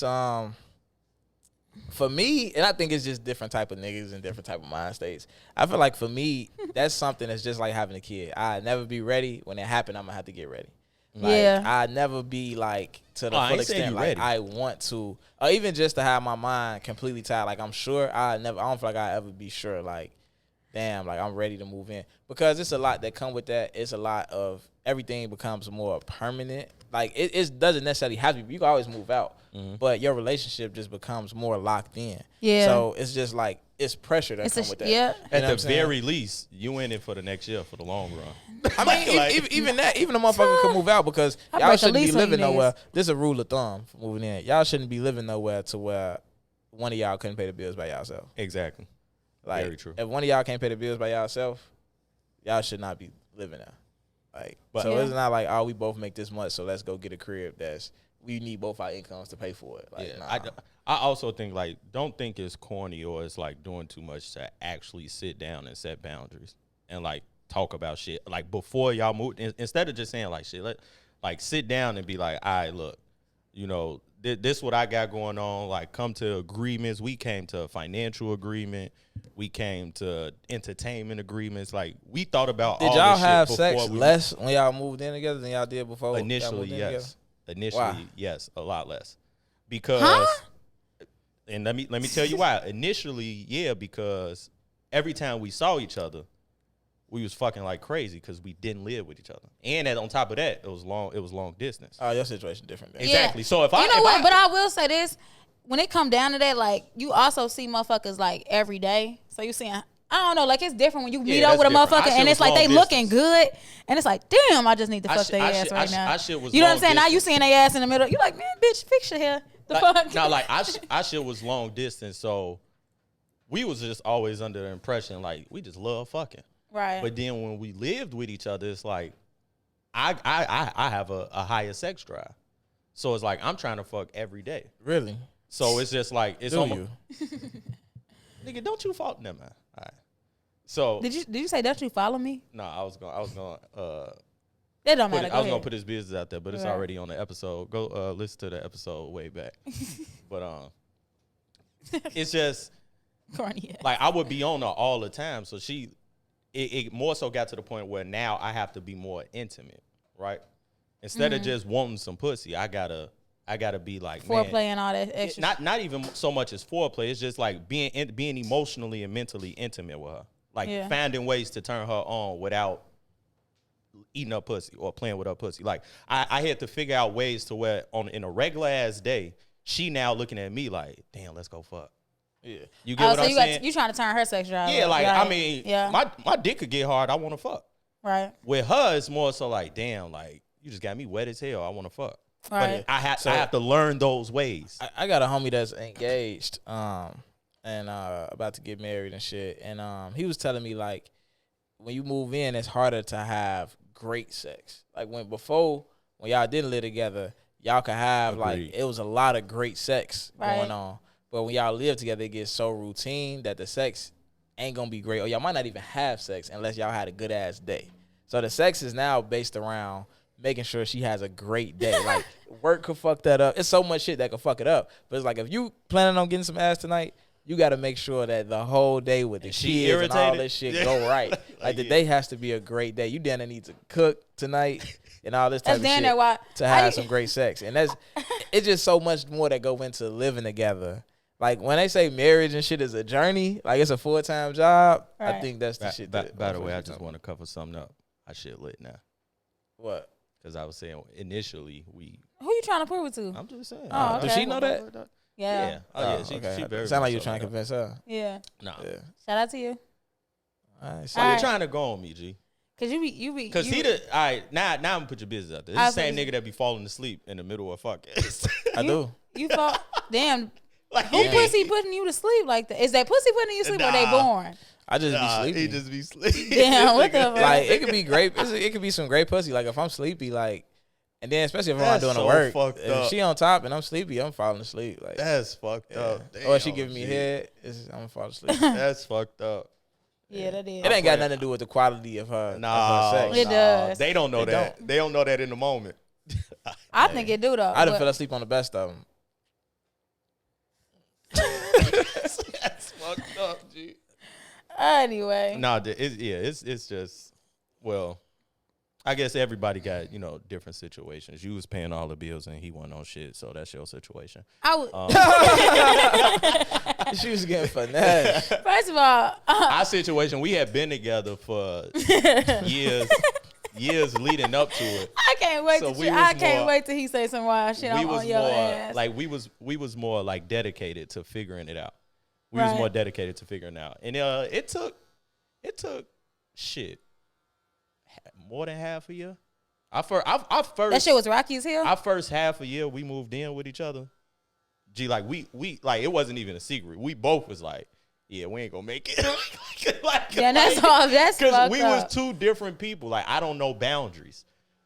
for me, and I think it's just different type of niggas and different type of mind states. I feel like for me, that's something that's just like having a kid. I never be ready. When it happen, I'm gonna have to get ready. Like, I never be like to the full extent like ready. I want to, or even just to have my mind completely tied. Like I'm sure I don't feel like I ever be sure. Like, damn, like I'm ready to move in, because it's a lot that come with that. It's a lot of everything becomes more permanent. Like it doesn't necessarily have to be. You can always move out, but your relationship just becomes more locked in. Yeah. So it's just like it's pressure that comes with that. Yeah. At the very least, you in it for the next year for the long run. I mean, Like- even a motherfucker could move out because I y'all break shouldn't the be lease on living you nowhere. niggas. This is a rule of thumb for moving in. Y'all shouldn't be living nowhere to where one of y'all couldn't pay the bills by yourself. Exactly. Like, Very true. if one of y'all can't pay the bills by yourself, y'all should not be living there. Like, But- so Yeah. it's not like, oh, we both make this much, so let's go get a crib we need both our incomes to pay for it. Like, Yeah, nah. I also think like don't think it's corny or it's like doing too much to actually sit down and set boundaries and like talk about shit like before y'all move. Instead of just saying like shit, like sit down and be like, all right, look, you know, this what I got going on. Like come to agreements. We came to a financial agreement. We came to entertainment agreements. Like we thought about Did all y'all this shit have before sex we less when y'all moved in together than y'all did before? y'all initially moved in yes. together? Initially, Why? yes, a lot less. Because and let me tell you why. Initially, yeah, because every time we saw each other, we was fucking like crazy because we didn't live with each other. And on top of that, it was long distance. Oh, your situation different. Then. Exactly. So if You know what? I, But I will say this: when it come down to that, like you also see motherfuckers like every day. So you seeing, I don't know, like it's different when you meet up that's with a different. Our motherfucker shit and it's was like they long looking distance. good, and it's like, damn, I just need to fuck their ass right now. Our shit was You know what I'm long saying? Now you distance. seeing their ass in the middle. You like, man, bitch, fix your hair. The fuck? No, like our shit was long distance, so we was just always under the impression like we just love fucking. Right. But then when we lived with each other, it's like I have a higher sex drive. So it's like I'm trying to fuck every day. Really? So it's just like it's Do almost, you? nigga, don't you fault them, man. All right. So Did you say don't you follow me? no, I was gonna That don't matter. Go I was gonna ahead. put his business out there, but it's Right. already on the episode. Go listen to the episode way back. But it's just Corny ass. like I would be on her all the time. So it more so got to the point where now I have to be more intimate, right? Instead of just wanting some pussy, I gotta be like Foreplay man, and all that extra. not even so much as foreplay. It's just like being emotionally and mentally intimate with her, like Yeah. finding ways to turn her on without eating up pussy or playing with her pussy. Like I had to figure out ways to where in a regular ass day, she now looking at me like, damn, let's go fuck. Yeah. You get what so I'm saying? you trying to turn her sex drive? Yeah, up, like right? I mean, yeah, my dick could get hard. I want to fuck. right, With her, it's more so like, damn, like you just got me wet as hell. I want to fuck. right. But I have to learn those ways. I got a homie that's engaged, and about to get married and shit. And he was telling me like, when you move in, it's harder to have great sex. Like when y'all didn't live together, y'all could have Agreed. like it was a lot of great sex Right. going on. But when y'all live together, it gets so routine that the sex ain't gonna be great, or y'all might not even have sex unless y'all had a good ass day. So the sex is now based around making sure she has a great day. Like work could fuck that up. It's so much shit that could fuck it up. But it's like if you planning on getting some ass tonight, you got to make sure that the whole day with the And she kids and all irritated? this shit go right. Like the yeah. day has to be a great day. You damn near need to cook tonight and all this type That's of damn shit near why to have some great sex. And it's just so much more that go into living together. Like when they say marriage and shit is a journey, like it's a full-time job, I Right. think that's the shit. By that the way, I motherfuckers just talking want to cover something up. I shit lit now What? because I was saying initially we. Who you trying to prove it to? I'm just saying. Oh, Does okay. she know that? Yeah, Oh yeah. She okay. very. Sound like much you so trying to know convince her. yeah. that. Nah. Yeah. Shout out to you, All right. Why you Alright. trying to go on me, G? cause you be Because you, he the all right now. Now I'm gonna put your business out there. I This the was same gonna nigga that be falling asleep in the middle of fucking. I do. you thought damn. like Who pussy putting you to sleep like that? Is that pussy putting you to sleep or they Nah. born? I just Nah, be sleepy. he just be sleeping. Damn, what the fuck? Like it could be great. It could be some great pussy. Like if I'm sleepy, like, and then especially if I'm not That's doing the so work, fucked if up. she on top and I'm sleepy, I'm falling asleep. Like, That's fucked yeah. up. Or she Damn, giving me G. head, I'm gonna fall asleep. That's fucked up. Yeah, that is. It ain't got nothing to do with the quality of her, Nah, of her sex. It does. They don't know They that. don't. They don't know that in the moment. I think it do though. I done but- fell asleep on the best of them. That's fucked up, G. Anyway, Nah, it's just well, I guess everybody got different situations. You was paying all the bills and he wasn't on shit, so that's your situation. I would. She was getting finesse. First of all, Our situation, we had been together for years. years leading up to it. I can't wait So to. we was I can't more- wait till he say some wild shit. We I'm was on your more ass. like we was more like dedicated to figuring it out. We was Right. more dedicated to figuring it out, and it took shit more than half a year. Our first That shit was rocky as hell. our first half a year we moved in with each other. Gee, like we like it wasn't even a secret. We both was like, yeah, we ain't gonna make it. Yeah, that's all. That's because fucked we up. was two different people. Like I don't know boundaries,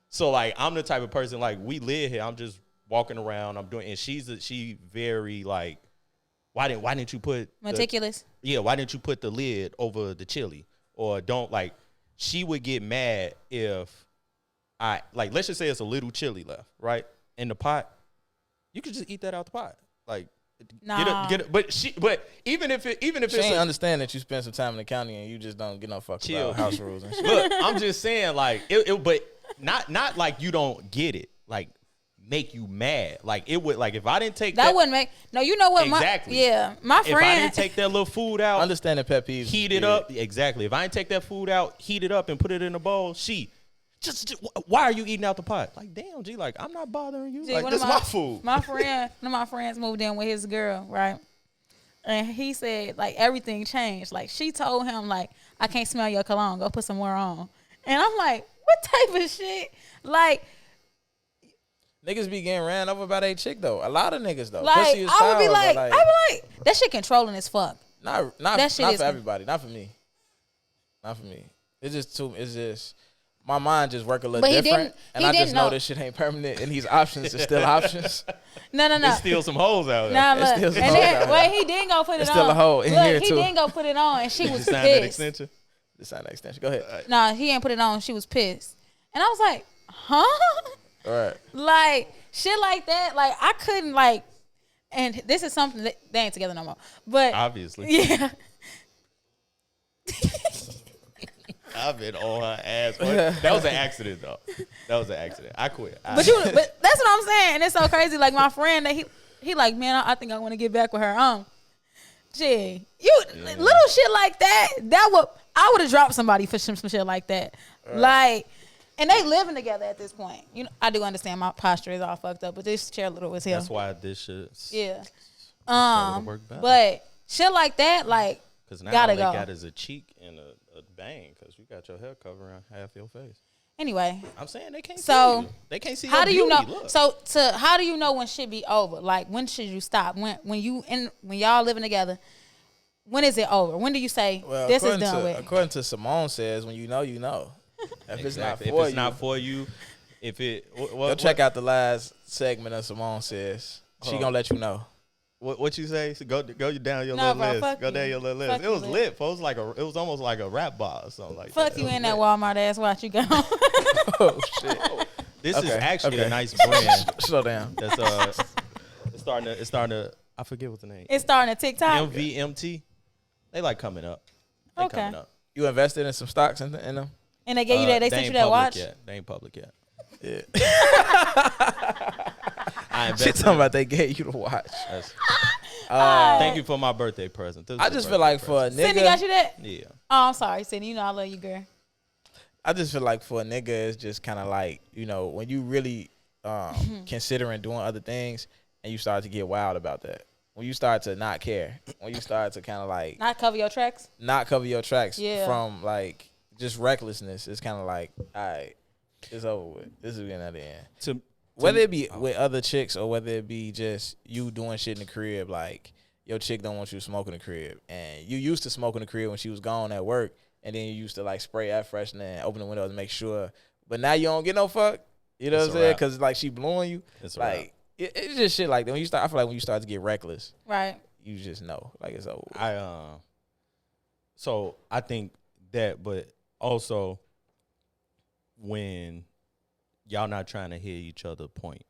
so like I'm the type of person like we live here. I'm just walking around. I'm doing, and she very like, why didn't you put Meticulous. why didn't you put the lid over the chili, or don't like? She would get mad if I like. Let's just say it's a little chili left, right, in the pot. You could just eat that out the pot, like. Nah. Get it, but even if She it's ain't understand that you spend some time in the county and you just don't get no fuck Chill. about house rules and shit. look, I'm just saying like but not like you don't get it, like make you mad. Like it would, like if I didn't take That wouldn't make. No, you know what? Exactly. My if I friend. didn't take that little food out, Understand the pet peeves. heat it up. Exactly. If I didn't take that food out, heat it up and put it in a bowl, just why are you eating out the pot? Like, damn, G, like I'm not bothering you. Gee, Like one this of my food. My friend, one of my friends moved in with his girl, right? And he said like everything changed. Like she told him like, I can't smell your cologne. Go put some more on. And I'm like, what type of shit? Like Niggas be getting ran over by their chick though. A lot of niggas though. I Pussy is would be foul, like, but, that shit controlling as fuck. not that shit not is- for everybody. Not for me. Not for me. It's just my mind just work a little But he different, didn't- and he I didn't just know know. this shit ain't permanent, and these options are still options. No. There's still some hoes out there. Nah, It's look. still And some hoes then, out wait, he didn't go put it It's on. still a hoe in Look, here, he too. didn't go put it on, and she Did you was sign that pissed. extension? This sign extension. Go ahead. Nah, he ain't put it on. She was pissed, and I was like, huh? All right. Like shit like that. Like I couldn't like. And this is something that they ain't together no more. But Obviously. yeah. I've been on her ass. That was an accident, though. That was an accident. I quit. But that's what I'm saying. And it's so crazy. Like my friend that he like, man, I think I want to get back with her. Gee, little shit like that. I would have dropped somebody for some shit like that. Right. Like, and they living together at this point. You know, I do understand my posture is all fucked up, but this chair little as hell. That's why this shit. Yeah. Work better. But shit like that, like, Because now gotta all they go. got is a cheek and a bang, because you got your hair covering half your face. Anyway. I'm saying they can't So, see you. They can't see how your do you know? beauty. Look. So how do you know when shit be over? Like when should you stop? When y'all living together, when is it over? When do you say Well, this is done with? according to Simone says, when you know, you know. If it's not Exactly. for If it's you, not for you, if it go check out the last segment of Simone says. She Hold gonna on. let you know. what you say? So go down your Nah, little bro, list. fuck Go down you. your little list. Fuck It was you, lit. Folks, it was almost like a rap bar or something like Fuck that. you It was in that lit. Walmart ass watch you go. Oh shit! This is Okay, actually okay. a nice brand. Slow down. That's it's starting to. I forget what the name. It's starting to TikTok. MVMT. They like coming up. They Okay. coming up. You invested in some stocks in them? And they gave you that. They sent ain't you that public watch. Yet. They ain't public yet. Yeah. I She invested. talking about they gave you the watch. That's- Uh, Thank you for my birthday present. This I is a just feel birthday like for a present. Sydney got you nigga, that? Yeah. Oh, I'm sorry, Sydney. You know I love you, girl. I just feel like for a nigga, it's just kind of like, you know, when you really considering doing other things and you start to get wild about that. When you start to not care. When you start to kind of like Not cover your tracks. not cover your tracks Yeah. from like just recklessness. It's kind of like, all right, it's over with. This is getting out of the end. Whether it be with other chicks or whether it be just you doing shit in the crib, like your chick don't want you to smoke in the crib, and you used to smoke in the crib when she was gone at work, and then you used to like spray air freshener and open the windows to make sure. But now you don't get no fuck. You know It's what a I'm saying? wrap. Because like she blowing you. It's a wrap. Like it's just shit like that. When you start, I feel like when you start to get reckless, Right. you just know like it's over. So I think that, but also when y'all not trying to hear each other point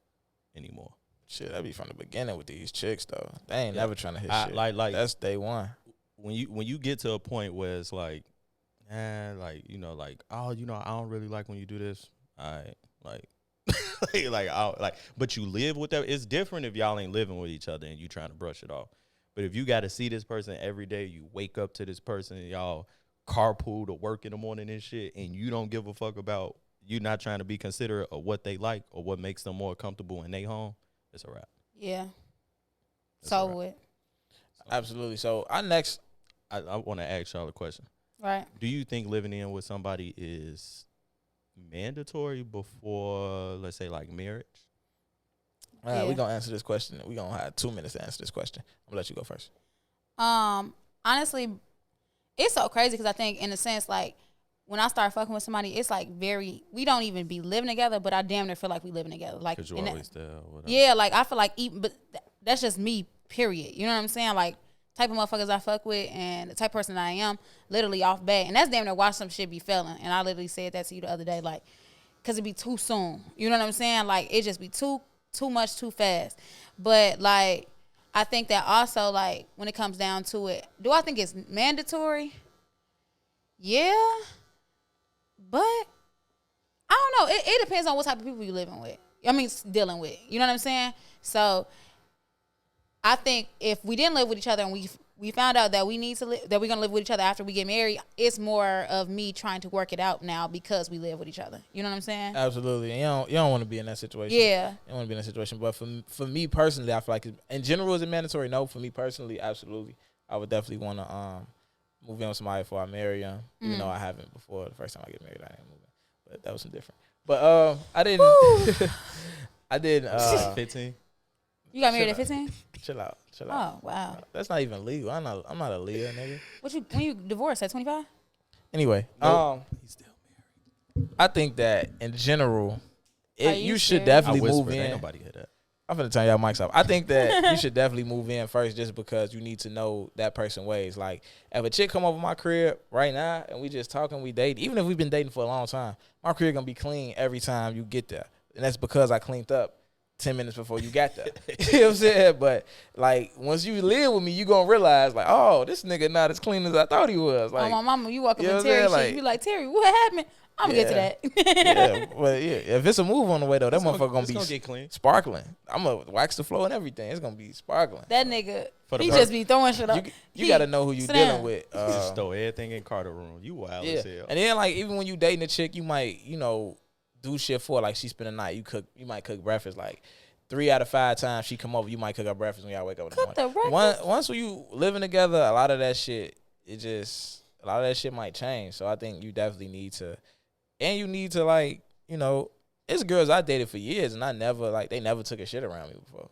anymore. Shit, that be from the beginning with these chicks though. They ain't Yeah. never trying to hit shit. Like That's day one. when you get to a point where it's like, like oh, I don't really like when you do this. But you live with that. It's different if y'all ain't living with each other and you trying to brush it off. But if you got to see this person every day, you wake up to this person, and y'all carpool to work in the morning and shit, and you don't give a fuck about you not trying to be considerate of what they like or what makes them more comfortable in their home, it's a wrap. Yeah. It's So a wrap. what? Absolutely. So our next, I want to ask y'all a question. Right. Do you think living in with somebody is mandatory before, let's say, like marriage? we're going to answer this question. We're going to have 2 minutes to answer this question. I'm going to let you go first. Honestly, it's so crazy because I think in a sense, like, when I start fucking with somebody, it's like we don't even be living together, but I damn near feel like we living together. Like, Because you always there or whatever. yeah, like, I feel like but that's just me, period. You know what I'm saying? Like, type of motherfuckers I fuck with and the type of person I am, literally off bat. And that's damn near watch some shit be failing. And I literally said that to you the other day, like, because it be too soon. You know what I'm saying? Like, it just be too much, too fast. But, like, I think that also, like, when it comes down to it, do I think it's mandatory? Yeah. But I don't know. It depends on what type of people you're living with. I mean, dealing with. You know what I'm saying? So I think if we didn't live with each other and we found out that we need to that we're gonna live with each other after we get married, it's more of me trying to work it out now because we live with each other. You know what I'm saying? Absolutely. And you don't want to be in that situation. Yeah. You don't want to be in that situation. But for me personally, I feel like in general, is it mandatory? No. For me personally, absolutely. I would definitely want to move in with somebody before I marry them. Even though I haven't before. The first time I get married, I didn't move in. But that was some different. But I didn't. I didn't. 15. You got married at 15? Chill out. Oh, wow. That's not even legal. I'm not a Leo, nigga. When you divorced at 25? Anyway, He's still married. I think that in general, you should serious? definitely I move whispered, in. ain't nobody hear that. I'm finna turn y'all mics off. I think that you should definitely move in first just because you need to know that person's ways. Like, if a chick come over my crib right now and we just talking, we date, even if we've been dating for a long time, my crib gonna be clean every time you get there. And that's because I cleaned up 10 minutes before you got there. You know what I'm saying? But, like, once you live with me, you gonna realize, like, oh, this nigga not as clean as I thought he was. Like, my mama, you walk up you know in what I'm Terry saying? shit, you be like, Terry, what happened? I'm gonna get to that. Yeah, but yeah, if it's a move on the way though, that motherfucker gonna It's be gonna get clean. sparkling. I'm gonna wax the floor and everything. It's gonna be sparkling. That nigga, For the he purpose- just be throwing shit up. You gotta know who you sit dealing down. with. You just stole everything in Carter room. You wild Yeah, as hell. and then like even when you dating a chick, you might do shit for her. Like she spend the night. You might cook breakfast. Like 3 out of 5 times she come over, you might cook her breakfast when y'all wake up in the Cook morning. the breakfast? Once when you living together, a lot of that shit might change. So I think you definitely need to. And you need to, like, it's girls I dated for years and they never took a shit around me before.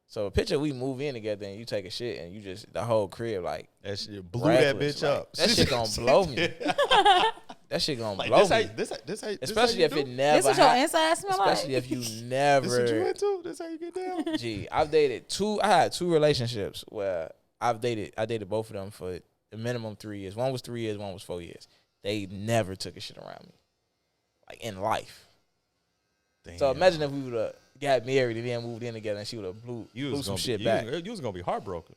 So picture we move in together and you take a shit and you just, the whole crib, like. That shit blew that reckless. bitch Like, up. That shit gonna blow me. That shit gonna Like, blow me. this how Especially you if do? it never This is your inside smell like? Especially if you never. This what you into? This how you get down? Gee, I had 2 relationships where I dated both of them for a minimum 3 years. One was 3 years, one was 4 years. They never took a shit around me. Like in life. Damn. So imagine if we would have got married and then moved in together and she would have blew some shit back. You was gonna be heartbroken.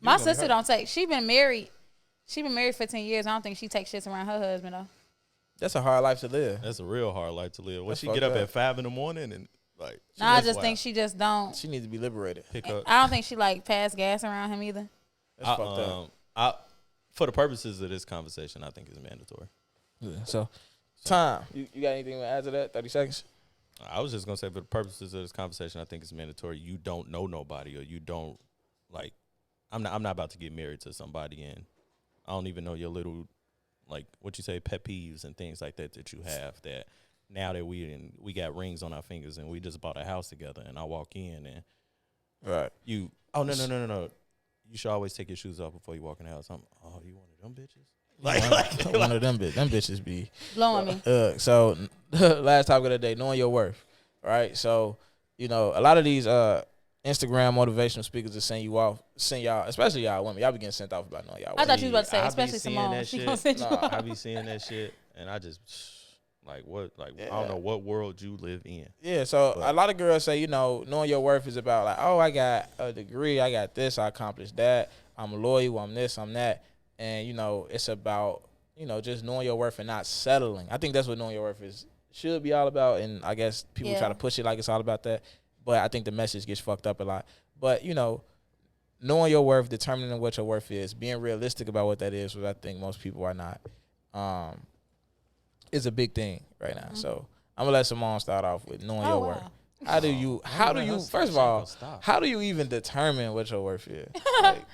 My sister don't take. She been married 15 years. I don't think she takes shits around her husband though. That's a hard life to live. That's a real hard life to live. When That's she get up fucked at up. 5 in the morning and like. No, I just think she just don't. She needs to be liberated. pick up. I don't think she like pass gas around him either. That's fucked up. For the purposes of this conversation, I think it's mandatory. Yeah, so time. You got anything to add to that? 30 seconds? I was just gonna say, for the purposes of this conversation, I think it's mandatory. You don't know nobody, or you don't like. I'm not about to get married to somebody, and I don't even know your little, like, what you say, pet peeves and things like that you have. That now that we got rings on our fingers and we just bought a house together, and I walk in and Right. you. Oh no. You should always take your shoes off before you walk in the house. You one of them bitches? One of them bitches be Blowing me. So last topic of the day, knowing your worth, right? So a lot of these Instagram motivational speakers are send y'all, especially y'all women. Y'all be getting sent off about knowing y'all I worth. thought you was about to say, I be especially seeing Simone. that She shit. gonna send you Nah, I off. be seeing that shit, and I just like what, like I Yeah. don't know what world you live in. Yeah, so a lot of girls say, knowing your worth is about like, oh, I got a degree, I got this, I accomplished that, I'm loyal, I'm this, I'm that. And, it's about, just knowing your worth and not settling. I think that's what knowing your worth should be all about. And I guess people try to push it like it's all about that. But I think the message gets fucked up a lot. But, knowing your worth, determining what your worth is, being realistic about what that is, which I think most people are not. is a big thing right now. So I'm gonna let Simone start off with knowing your worth. How do you first of all, how do you even determine what your worth is? Like,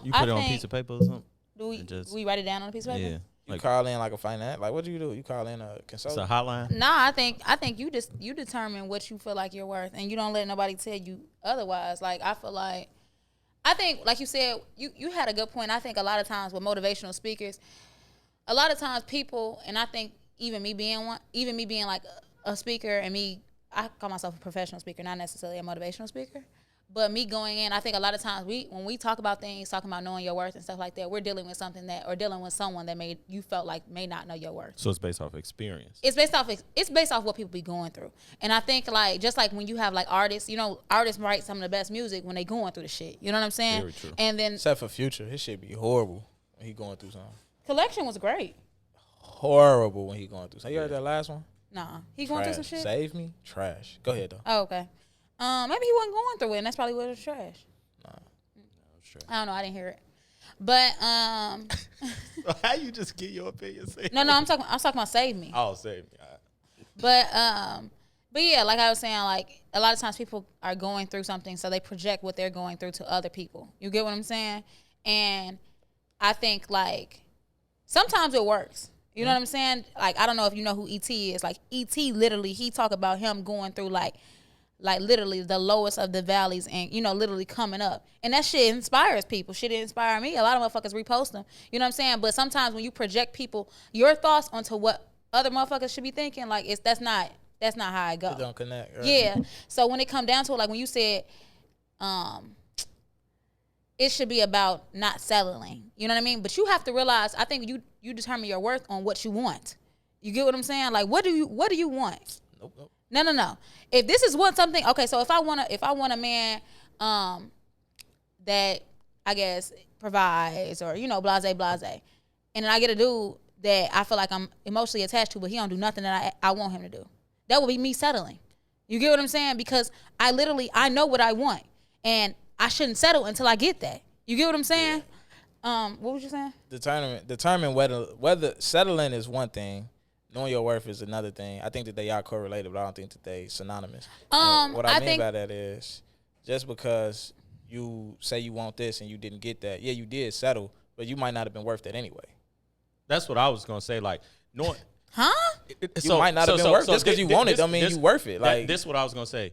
you put it on a piece of paper or something? Do we write it down on a piece of paper? Yeah. You call in like a finance, like what do? You call in a consultant? It's a hotline. Nah, I think you determine what you feel like you're worth, and you don't let nobody tell you otherwise. Like I think like you said, you had a good point. I think a lot of times with motivational speakers, a lot of times people, and I think even me being like a speaker, and I call myself a professional speaker, not necessarily a motivational speaker. But me going in, I think a lot of times when we talk about things, talking about knowing your worth and stuff like that, we're dealing with something or dealing with someone that you felt like may not know your worth. So it's based off experience. It's based off what people be going through. And I think like just like when you have like artists, artists write some of the best music when they going through the shit. You know what I'm saying? Very true. And then except for Future, his shit be horrible when he going through something. Collection was great. Horrible when he going through something. You heard that last one? Nah, he going through some shit. Save Me, trash. Go ahead though. Oh, okay. Maybe he wasn't going through it, and that's probably what was trash. Nah. I don't know. I didn't hear it. But So how you just get your opinion? no, I'm talking about Save Me. Oh, Save Me. All right. But yeah, like I was saying, like a lot of times people are going through something, so they project what they're going through to other people. You get what I'm saying? And I think like sometimes it works. You know what I'm saying? Like I don't know if you know who E.T. is. Like E.T. literally, he talk about him going through like literally the lowest of the valleys and, literally coming up. And that shit inspires people. Shit inspire me. A lot of motherfuckers repost them. You know what I'm saying? But sometimes when you project your thoughts onto what other motherfuckers should be thinking, like that's not how it goes. It don't connect. Right? Yeah. So when it come down to it, like when you said it should be about not settling. You know what I mean? But you have to realize, I think you determine your worth on what you want. You get what I'm saying? Like what do you want? Nope. No. If this is something, okay, so if I want a man that I guess provides or blase, and then I get a dude that I feel like I'm emotionally attached to, but he don't do nothing that I want him to do, that would be me settling. You get what I'm saying? Because I know what I want, and I shouldn't settle until I get that. You get what I'm saying? Yeah. What was you saying? Determine whether settling is one thing. Knowing your worth is another thing. I think that they are correlated, but I don't think that they synonymous. What I mean by that is just because you say you want this and you didn't get that, yeah, you did settle, but you might not have been worth that anyway. That's what I was gonna say. Like, knowing, huh? You might not have been worth just because you want it. Don't mean you worth it. Like this, what I was gonna say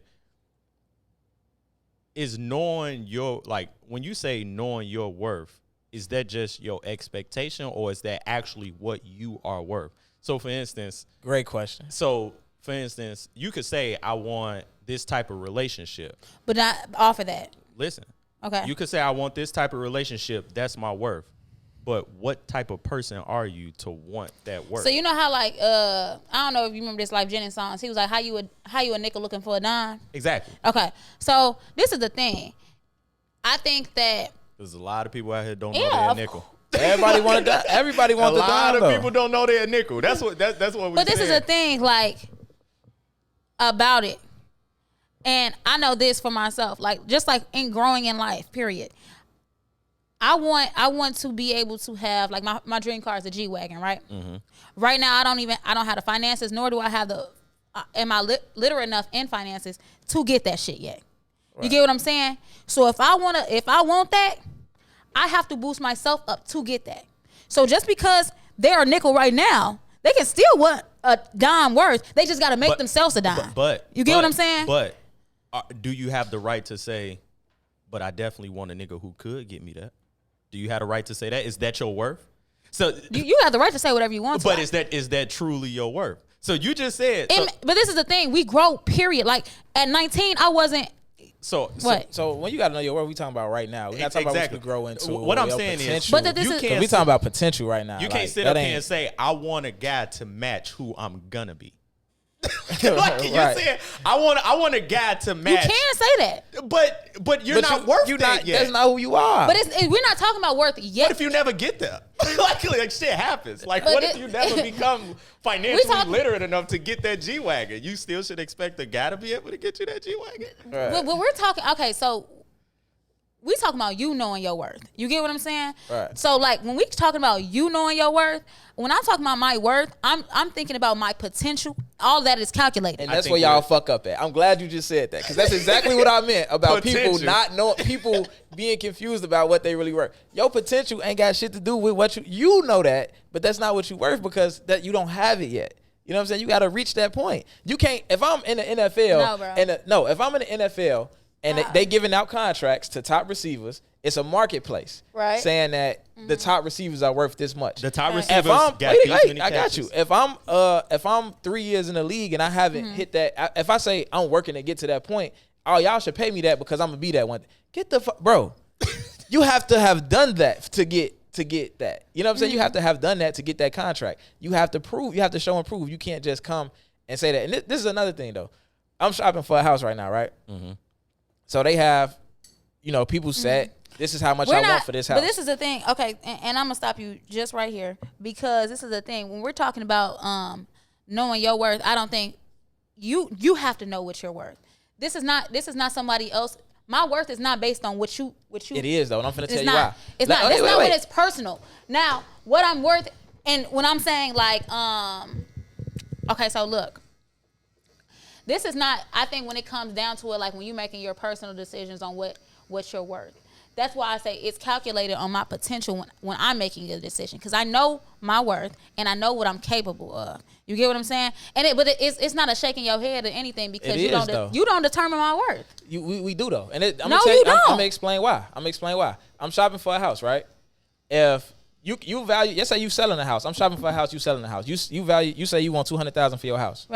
is knowing your, like, when you say knowing your worth, is that just your expectation or is that actually what you are worth? So, for instance... Great question. So, for instance, you could say, I want this type of relationship. But not offer that. Listen. Okay. You could say, I want this type of relationship. That's my worth. But what type of person are you to want that worth? So, you know how, like, I don't know if you remember this Life Jennings song. He was like, how you a nickel looking for a dime? Exactly. Okay. So, this is the thing. I think that... There's a lot of people out here don't know they're a nickel. Everybody want to. Everybody want the dime. A lot of people don't know they're a nickel. That's what we. But this is the thing, like, about it, and I know this for myself. Like, just like in growing in life, period. I want to be able to have, like, my dream car is a G-Wagon, right? Mm-hmm. Right now, I don't have the finances, nor do I have am I literate enough in finances to get that shit yet. Right. You get what I'm saying? So if I want that, I have to boost myself up to get that. So just because they're a nickel right now, they can still want a dime worth. They just got to make themselves a dime. But you get what I'm saying? But do you have the right to say, but I definitely want a nigga who could get me that? Do you have the right to say that? Is that your worth? So you have the right to say whatever you want. But is that truly your worth? So you just said. But this is the thing. We grow, period. Like at 19, I wasn't. So when you got to know your worth, we talking about right now. We're not talking about what you could grow into. What I'm saying is, but this is, we talking about potential right now. You can't sit up here and say, I want a guy to match who I'm gonna be. Like you said, I want a guy to match. You can say that, but you're not worth that yet. That's not who you are. But we're not talking about worth yet. What if you never get there? like shit happens. Like what if you never become financially literate enough to get that G-Wagon? You still should expect a guy to be able to get you that G-Wagon. Right. But we're talking. Okay, so we talking about you knowing your worth. You get what I'm saying? Right. So like when we talking about you knowing your worth, when I'm talking about my worth, I'm thinking about my potential. All that is calculated. And that's where y'all fuck up at. I'm glad you just said that because that's exactly what I meant about people not knowing, people being confused about what they really worth. Your potential ain't got shit to do with what you know that, but that's not what you worth because that you don't have it yet. You know what I'm saying? You got to reach that point. You can't. If I'm in the NFL, if I'm in the NFL. And they giving out contracts to top receivers. It's a marketplace, right? Saying that the top receivers are worth this much. The top receivers got many I got you. If I'm 3 years in the league and I haven't hit that, if I say I'm working to get to that point, oh y'all should pay me that because I'm gonna be that one. Get the bro. You have to have done that to get that. You know what I'm saying? You have to have done that to get that contract. You have to prove. You have to show and prove. You can't just come and say that. And this is another thing though. I'm shopping for a house right now, right? Mm-hmm. So they have, people set, this is how much I want for this house. But this is the thing, okay, and I'm going to stop you just right here because this is the thing. When we're talking about knowing your worth, I don't think you have to know what you're worth. This is not somebody else. My worth is not based on what you. It is, though, and I'm going to tell you why. It's not. That's not when it's personal. Now, what I'm worth, and when I'm saying like, okay, so look. This is not, I think when it comes down to it, like when you're making your personal decisions on what you're worth. That's why I say it's calculated on my potential when I'm making a decision. Because I know my worth and I know what I'm capable of. You get what I'm saying? But it's not a shaking your head or anything because you don't determine my worth. We do though. And I'm going to explain why. I'm shopping for a house, right? If you value, let's say you selling a house. I'm shopping for a house, you selling a house. You say you want $200,000 for your house.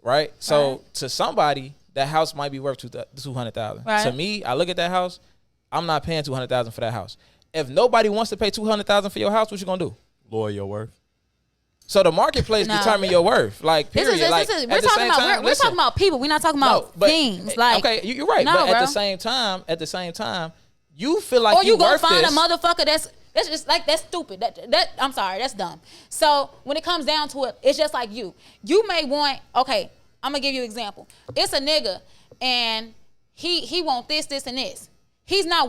Right. So to somebody, that house might be worth $200,000. Right. To me, I look at that house. I'm not paying $200,000 for that house. If nobody wants to pay $200,000 for your house, what you gonna do? Lower your worth. So the marketplace determine your worth. Like period. We're talking about people. We're not talking about things. Like okay, you're right. No, but bro. at the same time, you feel like you worth find this. a motherfucker that's just like that's stupid. That I'm sorry, that's dumb. So when it comes down to it, it's just like you. You may want I'm gonna give you an example. It's a nigga and he want this, and this. He's not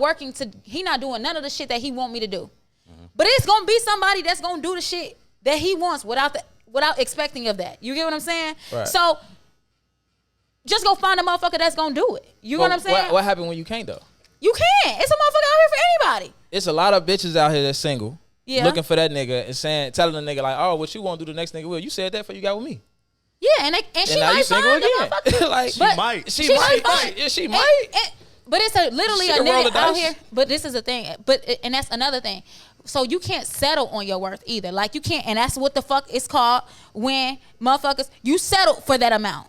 doing none of the shit that he want me to do. Mm-hmm. But it's gonna be somebody that's gonna do the shit that he wants without expecting of that. You get what I'm saying? Right. So just go find a motherfucker that's gonna do it. You know what I'm saying? What happened when you can't though? You can't. It's a motherfucker out here for anybody. It's a lot of bitches out here that's single. Yeah. Looking for that nigga and telling the nigga like, oh, what you want to do the next nigga will. You said that before you got with me. Yeah, and she might find the motherfucker. Like, she might. But it's literally a nigga out here. But this is the thing. And that's another thing. So you can't settle on your worth either. Like you can't, and that's what the fuck it's called when motherfuckers, you settle for that amount.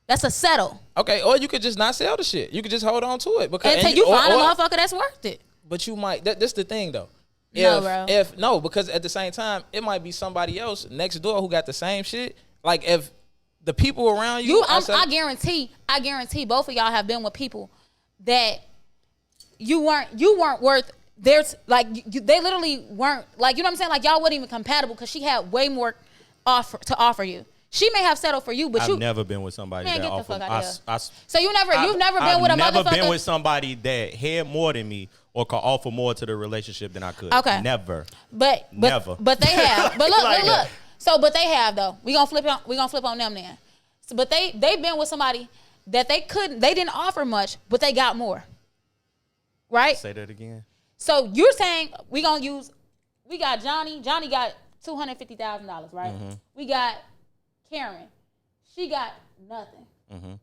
That's a settle. Okay, or you could just not sell the shit. You could just hold on to it until you find a motherfucker that's worth it. But you might. That's the thing though. Because at the same time, it might be somebody else next door who got the same shit. Like if the people around you, I guarantee both of y'all have been with people that you weren't worth. There's like they literally weren't like, you know what I'm saying? Like y'all weren't even compatible because she had way more to offer you. She may have settled for you, but I've never been with somebody that offered. So you've never been with a motherfucker. I've never been with somebody that had more than me or could offer more to the relationship than I could. Okay, never. Never. But they have. But look. So, but they have though. We gonna flip on them then. So, but they've been with somebody that they didn't offer much, but they got more. Right? Say that again. So you're saying we got Johnny. Johnny got $250,000, right? Mm-hmm. We got Karen. She got nothing. Mm-hmm.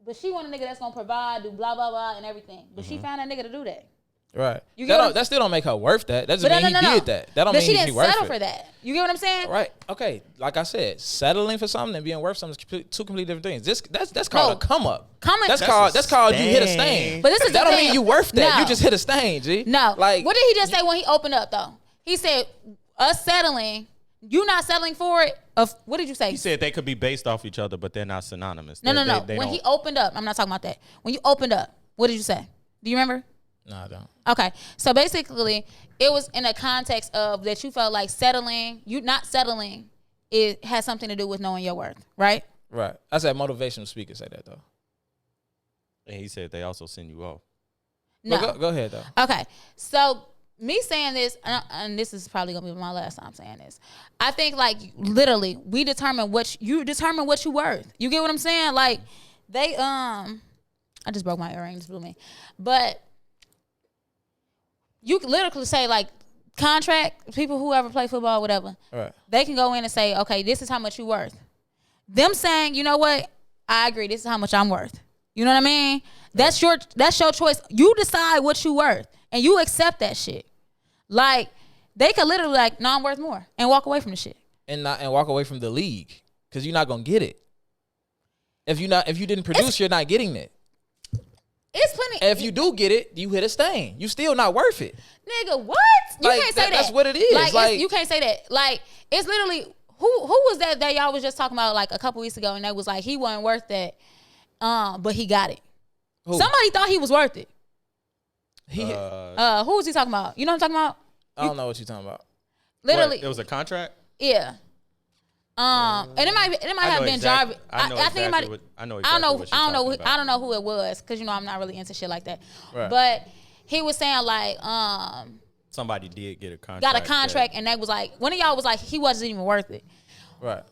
But she want a nigga that's gonna provide, do blah blah blah and everything. But she found that nigga to do that. Right. That still don't make her worth that. That doesn't mean he did that. That don't mean she he didn't worth settle it. for that. You get what I'm saying? Right. Okay. Like I said, settling for something and being worth something is two completely different things. That's called a come up. That's called you hit a stain. But this is that don't mean you worth that. No. You just hit a stain, G. No. Like what did he just say when he opened up though? He said us settling. You not settling for it. What did you say? He said they could be based off each other, but they're not synonymous. No. When he opened up, I'm not talking about that. When you opened up, what did you say? Do you remember? No, I don't. Okay. So basically, it was in a context of that you felt like settling, you not settling, it has something to do with knowing your worth, right? Right. I said motivational speakers say that though. And he said they also send you off. No. Well, go ahead though. Okay, so me saying this, and this is probably gonna be my last time saying this. I think like literally, we determine what you worth. You get what I'm saying? Like they I just broke my earrings, blew me, but you can literally say like contract people who ever play football, whatever. Right. They can go in and say, okay, this is how much you worth. Them saying, you know what? I agree. This is how much I'm worth. You know what I mean? That's your choice. You decide what you worth, and you accept that shit. Like they could literally like, no, I'm worth more, and walk away from the shit, and walk away from the league because you're not gonna get it. If you didn't produce, you're not getting it. It's plenty. And if you do get it, you hit a stain. You still not worth it, nigga. What? You like, can't say that. That's what it is. Like you can't say that. Like it's literally who was that y'all was just talking about like a couple weeks ago, and they was like he wasn't worth that, but he got it. Who? Somebody thought he was worth it. Who was he talking about? You know what I'm talking about? I don't know what you're talking about. Literally, it was a contract. Yeah. And it might have been Jarvis. I think it might. I don't know who it was because I'm not really into shit like that. Right. But he was saying like somebody did get a contract. Got a contract, and they was like one of y'all was like he wasn't even worth it. Right.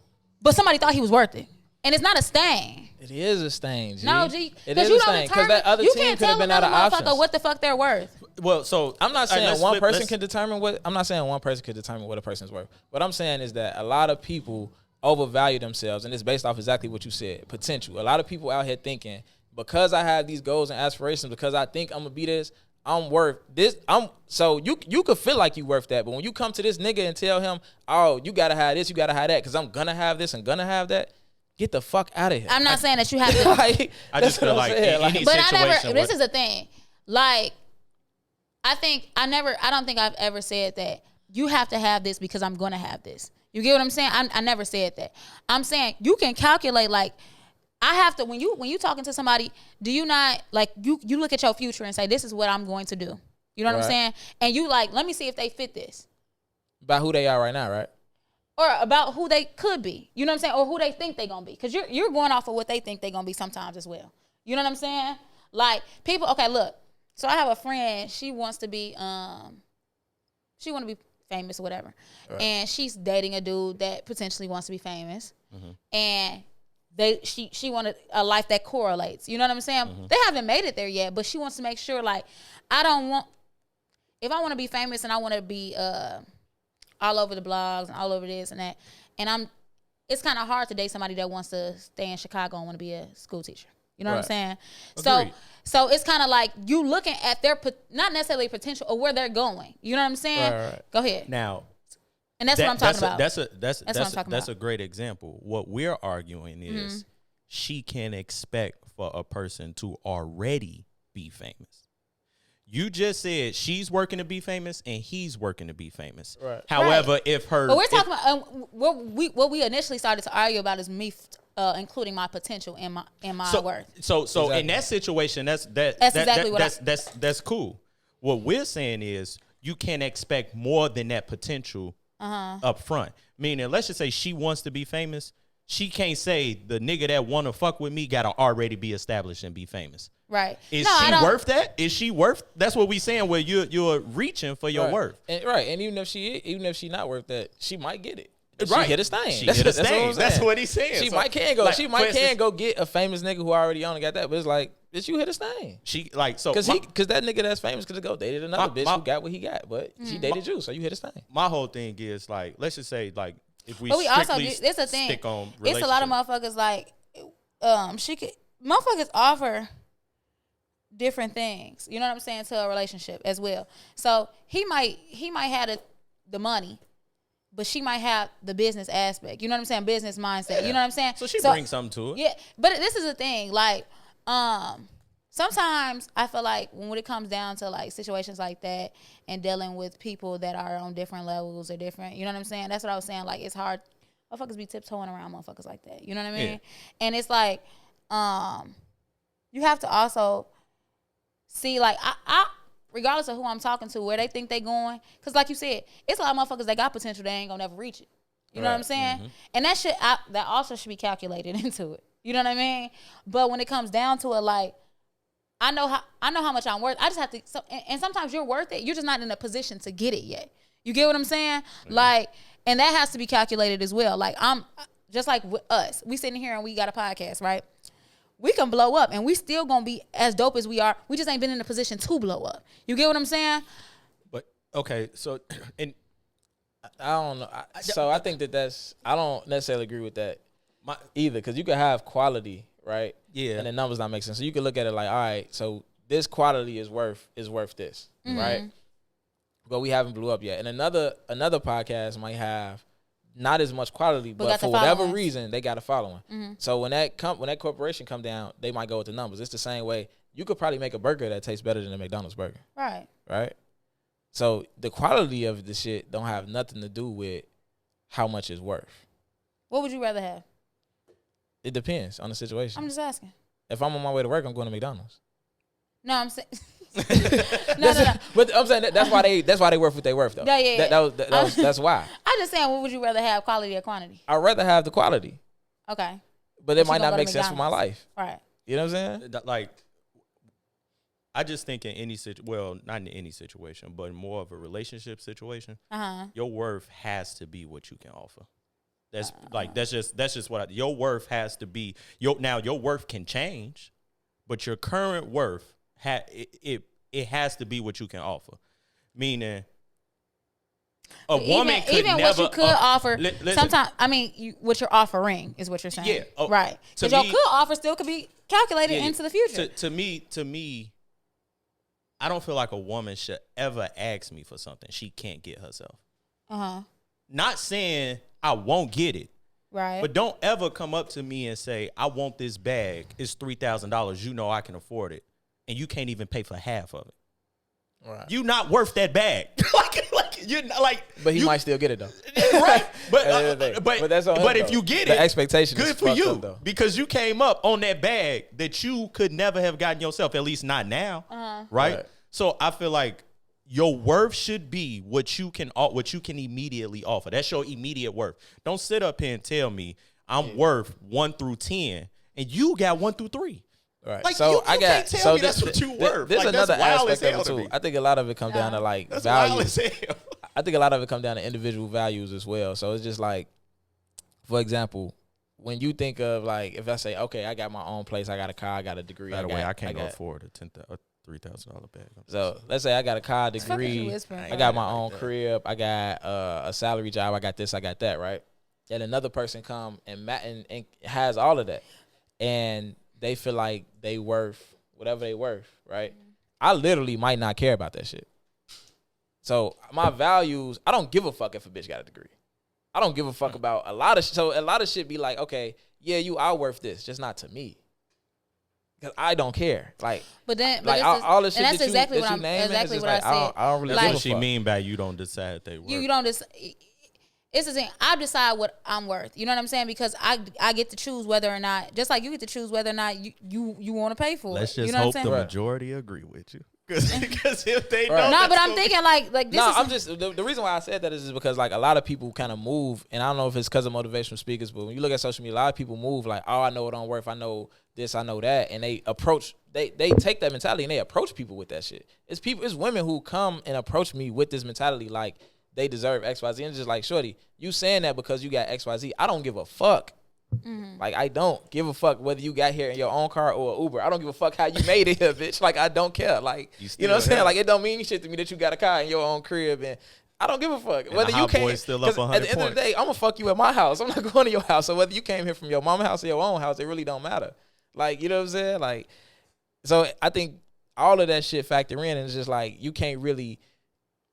But somebody thought he was worth it, and it's not a stain. It is a stain, G. No, G. It is a stain because that other team could have been out of options. What the fuck they're worth. Well, so I'm not saying one person can determine what. I'm not saying one person can determine what a person's worth. What I'm saying is that a lot of people overvalue themselves, and it's based off exactly what you said, potential. A lot of people out here thinking because I have these goals and aspirations, because I think I'm gonna be this, I'm worth this. So you could feel like you worth that, but when you come to this nigga and tell him, oh, you gotta have this, you gotta have that, because I'm gonna have this and gonna have that. Get the fuck out of here. I'm not saying that you have to. I just feel like but I never. This is the thing. Like, I don't think I've ever said that you have to have this because I'm gonna have this. You get what I'm saying? I never said that. I'm saying you can calculate like I have to when you talking to somebody, do you not like you look at your future and say this is what I'm going to do. You know what I'm saying? And you like, let me see if they fit this. About who they are right now, right? Or about who they could be. You know what I'm saying? Or who they think they're gonna be. Because you're going off of what they think they're gonna be sometimes as well. You know what I'm saying? Like people, okay, look. So I have a friend, she wants to be famous or whatever. Right. And she's dating a dude that potentially wants to be famous. Mm-hmm. And she wanted a life that correlates. You know what I'm saying? Mm-hmm. They haven't made it there yet, but she wants to make sure like if I want to be famous and I want to be all over the blogs and all over this and that, and it's kind of hard to date somebody that wants to stay in Chicago and want to be a school teacher. You know what I'm saying? Agreed. So it's kind of like you looking at their not necessarily potential or where they're going. You know what I'm saying? Right. Go ahead. Now, and that's what I'm talking about. That's a great example. What we're arguing is she can expect for a person to already be famous. You just said she's working to be famous and he's working to be famous. Right. However, if her, but we're talking about what we initially started to argue about is me. Including my potential and my worth. So exactly. In that situation, that's cool. What we're saying is you can expect more than that potential up front. Meaning, let's just say she wants to be famous. She can't say the nigga that want to fuck with me gotta already be established and be famous. Right. Is she worth that? Is she worth? That's what we saying. Where you're reaching for your worth. And even if she not worth that, she might get it. Right. She hit a stain. She hit a stain. That's what he's saying. She might can go get a famous nigga who already on and got that, but it's like, bitch, you hit a stain. She like so because that nigga that's famous could go dated another bitch who got what he got, but she dated you, so you hit a stain. My whole thing is like, let's just say like if we it's a thing. Stick on it's a lot of motherfuckers like motherfuckers offer different things. You know what I'm saying to a relationship as well. So he might have the money. But she might have the business aspect. You know what I'm saying? Business mindset. Yeah. You know what I'm saying? So she brings something to it. Yeah. But this is the thing. Like, sometimes I feel like when it comes down to like situations like that and dealing with people that are on different levels or different, you know what I'm saying? That's what I was saying. Like, it's hard. Motherfuckers be tiptoeing around motherfuckers like that. You know what I mean? Yeah. And it's like, you have to also see like, I regardless of who I'm talking to, where they think they going. Because like you said, it's a lot of motherfuckers that got potential, they ain't going to never reach it. You know what I'm saying? Mm-hmm. And that also should be calculated into it. You know what I mean? But when it comes down to it, like, I know how much I'm worth. I just have to. So, and sometimes you're worth it. You're just not in a position to get it yet. You get what I'm saying? Like, and that has to be calculated as well. Like, I'm just like with us. We sitting here and we got a podcast, right? We can blow up and we still gonna be as dope as we are. We just ain't been in a position to blow up. You get what I'm saying? But okay, so and I don't know. I think I don't necessarily agree with that either, because you could have quality, right? Yeah. And the numbers not make sense. So you could look at it like, all right, so this quality is worth this, right? But we haven't blew up yet. And another podcast might have not as much quality, but for whatever reason, they got a following. So when that corporation come down, they might go with the numbers. It's the same way. You could probably make a burger that tastes better than a McDonald's burger. Right? So the quality of the shit don't have nothing to do with how much it's worth. What would you rather have? It depends on the situation. I'm just asking. If I'm on my way to work, I'm going to McDonald's. No, I'm saying... no. But I'm saying that's why they worth what they worth, though. Yeah. That's why. I'm just saying, what would you rather have, quality or quantity? I'd rather have the quality. Okay. But it might not make sense for my life. Right. You know what I'm saying? like, I just think in any not in any situation, but more of a relationship situation, your worth has to be what you can offer. That's just what your worth has to be. Now your worth can change, but your current worth it has to be what you can offer. Meaning, woman could even never, what you could offer. Sometimes, I mean, what you're offering is what you're saying. Yeah, right. Because your could offer still could be calculated into the future. To me, I don't feel like a woman should ever ask me for something she can't get herself. Not saying I won't get it. Right. But don't ever come up to me and say, I want this bag. It's $3,000. You know I can afford it. And you can't even pay for half of it. Right. You not worth that bag. But he might still get it though. Right. But that's on him, if you get the expectation good is for you. up, though. Because you came up on that bag that you could never have gotten yourself, at least not now. Right? So I feel like your worth should be what you can immediately offer. That's your immediate worth. Don't sit up here and tell me I'm worth 1 through 10 and you got 1 through 3. Right. Like, so you can't tell me that's what you worth. There's like, another aspect of it too. I think a lot of it comes down to like that's value. Wild as hell. I think a lot of it comes down to individual values as well. So it's just like, for example, when you think of like, if I say, okay, I got my own place, I got a car, I got a degree. By the way, I can't afford a $3,000 bag. So let's say I got a car, degree, I got my own crib, I got a salary job, I got this, I got that, right? And another person come and has all of that, and they feel like they worth whatever they worth, right? I literally might not care about that shit. So my values, I don't give a fuck if a bitch got a degree. I don't give a fuck about a lot of shit be like, okay, yeah, you are worth this, just not to me. Because I don't care. Like, but all the shit and that's exactly what you name, exactly what like, I said. I don't really That's give what a she fuck. mean by you don't decide they worth. You don't decide. It's the thing. I decide what I'm worth. You know what I'm saying? Because I get to choose whether or not, just like you get to choose whether or not you want to pay for Let's it. just You know hope what I'm the saying? majority agree with you. Because if they don't, No, but I'm thinking like this. No, is I'm just the reason why I said that is because like a lot of people kind of move, and I don't know if it's because of motivational speakers, but when you look at social media, a lot of people move like, oh, I know what I'm worth, I know this, I know that, and they approach, they take that mentality and they approach people with that shit. It's women who come and approach me with this mentality like they deserve XYZ, and it's just like, shorty, you saying that because you got XYZ. I don't give a fuck. Like, I don't give a fuck whether you got here in your own car or Uber. I don't give a fuck how you made it here, bitch. Like, I don't care. Like, you know what I'm saying? Like, it don't mean shit to me that you got a car in your own crib, and I don't give a fuck. And whether the you hot came, boy's still up 100 at the end of the day, I'm gonna fuck you at my house. I'm not going to your house. So whether you came here from your mama house or your own house, it really don't matter. Like, you know what I'm saying? Like, so I think all of that shit factor in, and it's just like, you can't really,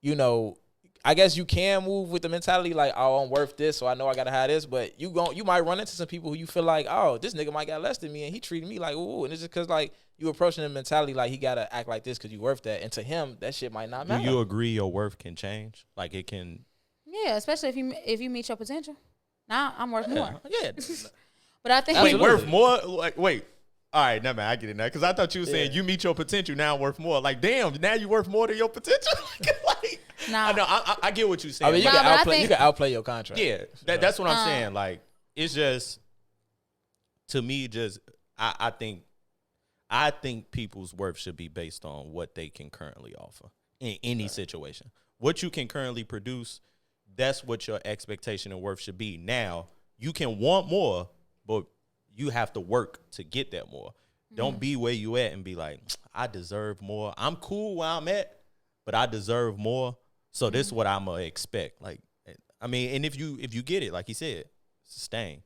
you know, I guess you can move with the mentality like, oh, I'm worth this, so I know I gotta have this. But you might run into some people who you feel like, oh, this nigga might got less than me, and he treated me like, ooh, and it's just because like you approaching the mentality like he gotta act like this because you worth that, and to him that shit might not matter. Do you agree your worth can change? Like it can. Yeah, especially if you meet your potential. Now I'm worth more. Yeah. But I think Wait, worth more? Like, wait. All right, never mind. I get it now. Because I thought you were saying you meet your potential, now worth more. Like, damn, now you worth more than your potential? Like, nah. I know, I get what you're saying. I mean, you can outplay your contract. Yeah, that's what I'm saying. Like, it's just, to me, just, I think I think people's worth should be based on what they can currently offer in any situation. What you can currently produce, that's what your expectation and worth should be. Now, you can want more, but you have to work to get that more. Don't be where you at and be like, I deserve more. I'm cool where I'm at, but I deserve more. So this is what I'm gonna expect. Like, I mean, and if you get it, like he said, sustain.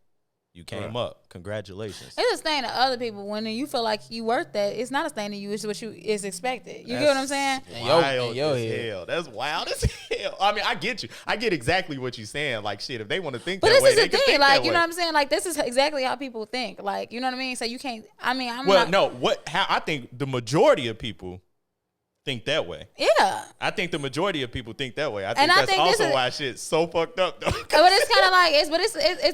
You came up. Congratulations. It's a stain to other people. When you feel like you worth that, it's not a stain to you. It's what you is expected. You get what I'm saying? Wild as hell. That's wild as hell. I mean, I get you. I get exactly what you're saying. Like, shit, if they want to think that way, they can think that way. But this is the thing. Like, you know what I'm saying? Like, this is exactly how people think. Like, you know what I mean? So you can't. I mean, how I think the majority of people think that way. Yeah. I think the majority of people think that way. I think that's also why shit's so fucked up, though. But it's kind of like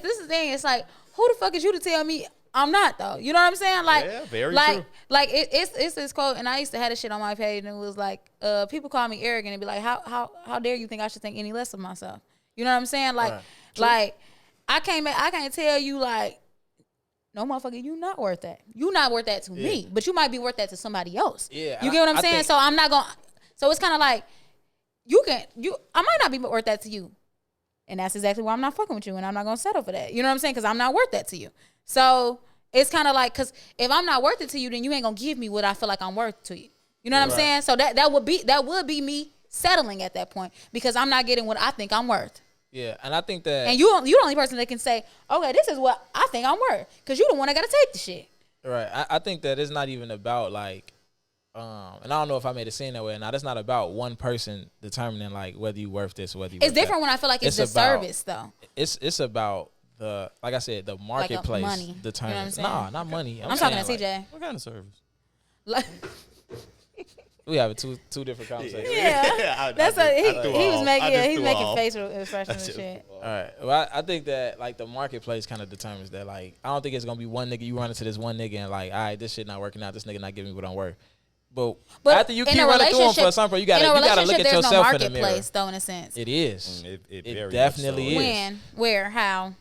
this is the thing. It's like, who the fuck is you to tell me I'm not, though? You know what I'm saying? Like, yeah, very true. Like it's this quote, and I used to have this shit on my page, and it was like, people call me arrogant and be like, how dare you think I should think any less of myself? You know what I'm saying? Like, I can't tell you like, no, motherfucker, you not worth that. You not worth that to me, but you might be worth that to somebody else. Yeah, you get what I'm saying? So I'm not gonna. So it's kind of like, I might not be worth that to you. And that's exactly why I'm not fucking with you, and I'm not gonna settle for that. You know what I'm saying? Because I'm not worth that to you. So it's kind of like, because if I'm not worth it to you, then you ain't gonna give me what I feel like I'm worth to you. You know what I'm saying? So that would be me settling at that point, because I'm not getting what I think I'm worth. Yeah, and I think that, and you the only person that can say, okay, this is what I think I'm worth, because you the one that gotta take the shit. Right. I think that it's not even about like, and I don't know if I made it seem that way or not. It's not about one person determining like whether you worth this or whether you worth It's different that. when I feel like it's the service, though. It's about the, like I said, the marketplace like money. determines. You know what I'm Nah, not money. I'm talking to CJ. What kind of service? Like, we have two different conversations. Yeah, that's he's making facial expressions and shit. All right, well, I think that like the marketplace kind of determines that. Like, I don't think it's gonna be one nigga you run into this one nigga and like, all right, this shit not working out. This nigga not giving me what I'm worth. But after you keep running through them for some point, you gotta look at yourself in the mirror. Marketplace, though, in a sense. It is. It definitely is. When, where, how?